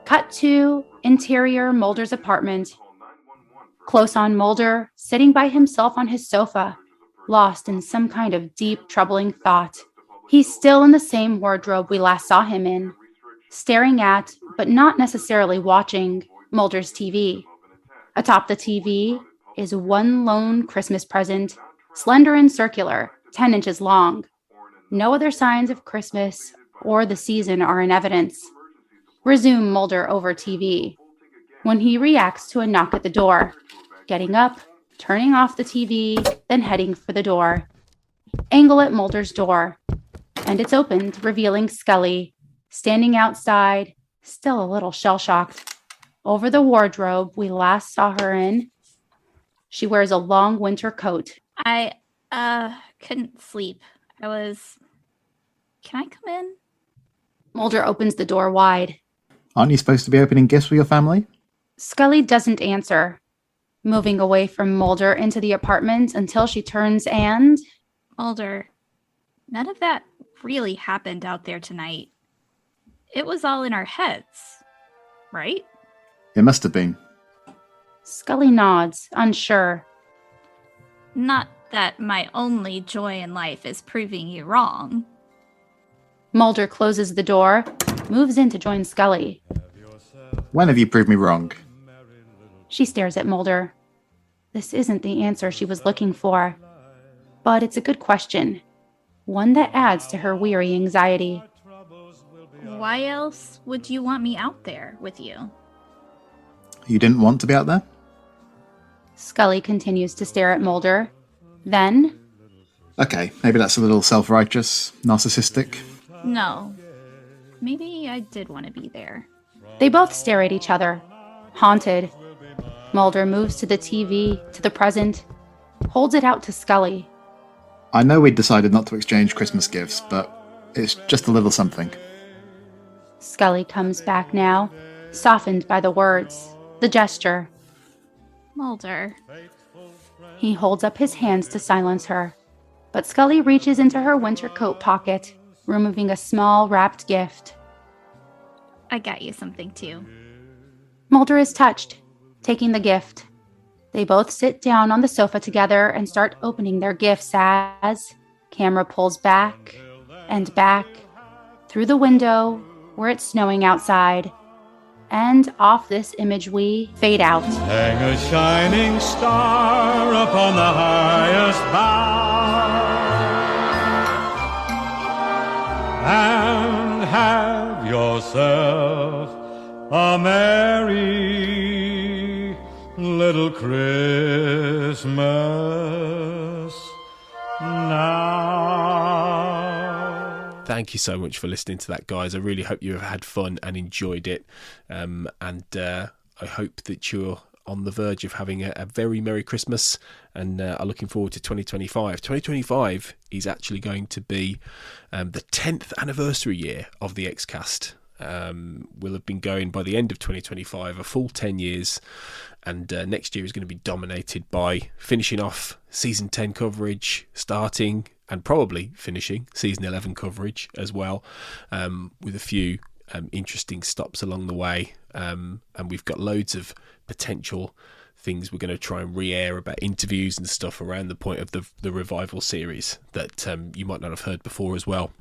cut to interior Mulder's apartment. Close on Mulder, sitting by himself on his sofa, lost in some kind of deep, troubling thought. He's still in the same wardrobe we last saw him in, staring at, but not necessarily watching, Mulder's TV. Atop the TV is one lone Christmas present, slender and circular, 10 inches long. No other signs of Christmas or the season are in evidence. Resume Mulder over TV, when he reacts to a knock at the door, getting up, turning off the TV, then heading for the door. Angle at Mulder's door, and it's opened, revealing Scully, standing outside, still a little shell-shocked. Over the wardrobe we last saw her in, she wears a long winter coat. I couldn't sleep. Can I come in? Mulder opens the door wide. Aren't you supposed to be opening gifts for your family? Scully doesn't answer, moving away from Mulder into the apartment until she turns and... Mulder, none of that really happened out there tonight. It was all in our heads, right? It must have been. Scully nods, unsure. Not that my only joy in life is proving you wrong. Mulder closes the door, moves in to join Scully. When have you proved me wrong? She stares at Mulder. This isn't the answer she was looking for, but it's a good question, one that adds to her weary anxiety. Why else would you want me out there with you? You didn't want to be out there? Scully continues to stare at Mulder. Then... Okay, maybe that's a little self-righteous, narcissistic. No. Maybe I did want to be there. They both stare at each other, haunted. Mulder moves to the TV, to the present, holds it out to Scully. I know we'd decided not to exchange Christmas gifts, but it's just a little something. Scully comes back now, softened by the words, the gesture. Mulder. He holds up his hands to silence her, but Scully reaches into her winter coat pocket, removing a small wrapped gift. I got you something too. Mulder is touched, taking the gift. They both sit down on the sofa together and start opening their gifts as camera pulls back and back through the window where it's snowing outside. And off this image we fade out. Hang a shining star upon the highest bough, and have yourself a merry little Christmas now. Thank you so much for listening to that, guys. I really hope you have had fun and enjoyed it. And I hope that you're on the verge of having a very Merry Christmas and are looking forward to 2025. 2025 is actually going to be the 10th anniversary year of the Xcast. We'll have been going by the end of 2025, a full 10 years. And next year is going to be dominated by finishing off season 10 coverage, starting and probably finishing season 11 coverage as well, with a few interesting stops along the way. And we've got loads of potential things we're going to try and re-air about interviews and stuff around the point of the revival series that you might not have heard before as well.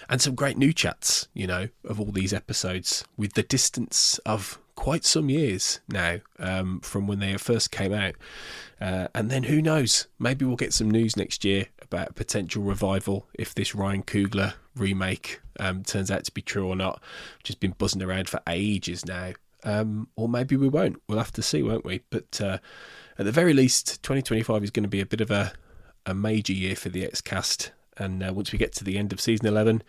And some great new chats, of all these episodes, with the distance of quite some years now from when they first came out. And then who knows, maybe we'll get some news next year about a potential revival if this Ryan Coogler remake turns out to be true or not, which has been buzzing around for ages now. Or maybe we won't. We'll have to see, won't we? But at the very least, 2025 is going to be a bit of a major year for the Xcast. And once we get to the end of season 11,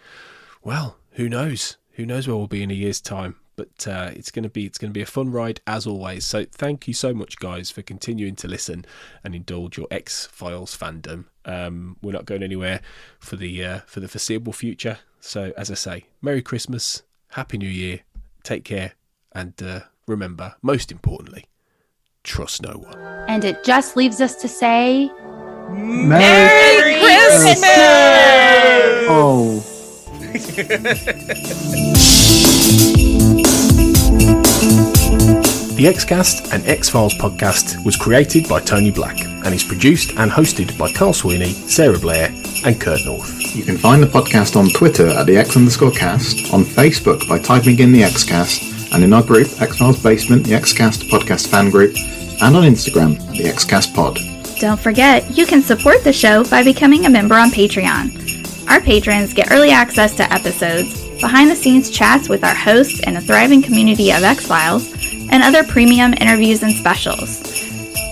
well, who knows? Who knows where we'll be in a year's time? But it's going to be a fun ride as always. So thank you so much, guys, for continuing to listen and indulge your X-Files fandom. We're not going anywhere for the foreseeable future. So as I say, Merry Christmas, Happy New Year, take care, and remember, most importantly, trust no one. And it just leaves us to say, Merry Christmas! Oh. The Xcast and X-Files podcast was created by Tony Black and is produced and hosted by Carl Sweeney, Sarah Blair and Kurt North. You can find the podcast on Twitter at the X_cast, on Facebook by typing in the Xcast, and in our group, X-Files Basement, the Xcast podcast fan group, and on Instagram at the Xcast pod. Don't forget, you can support the show by becoming a member on Patreon. Our patrons get early access to episodes, behind-the-scenes chats with our hosts and a thriving community of X-Files, and other premium interviews and specials.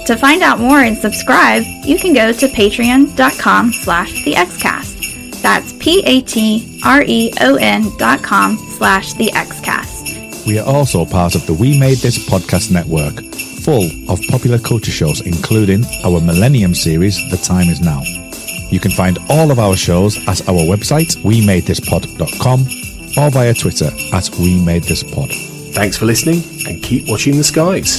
To find out more and subscribe, you can go to patreon.com/thexcast. That's patreon.com/thexcast. We are also part of the We Made This podcast network, full of popular culture shows, including our Millennium series, The Time Is Now. You can find all of our shows at our website, wemadethispod.com, or via Twitter at wemadethispod. Thanks for listening and keep watching the skies.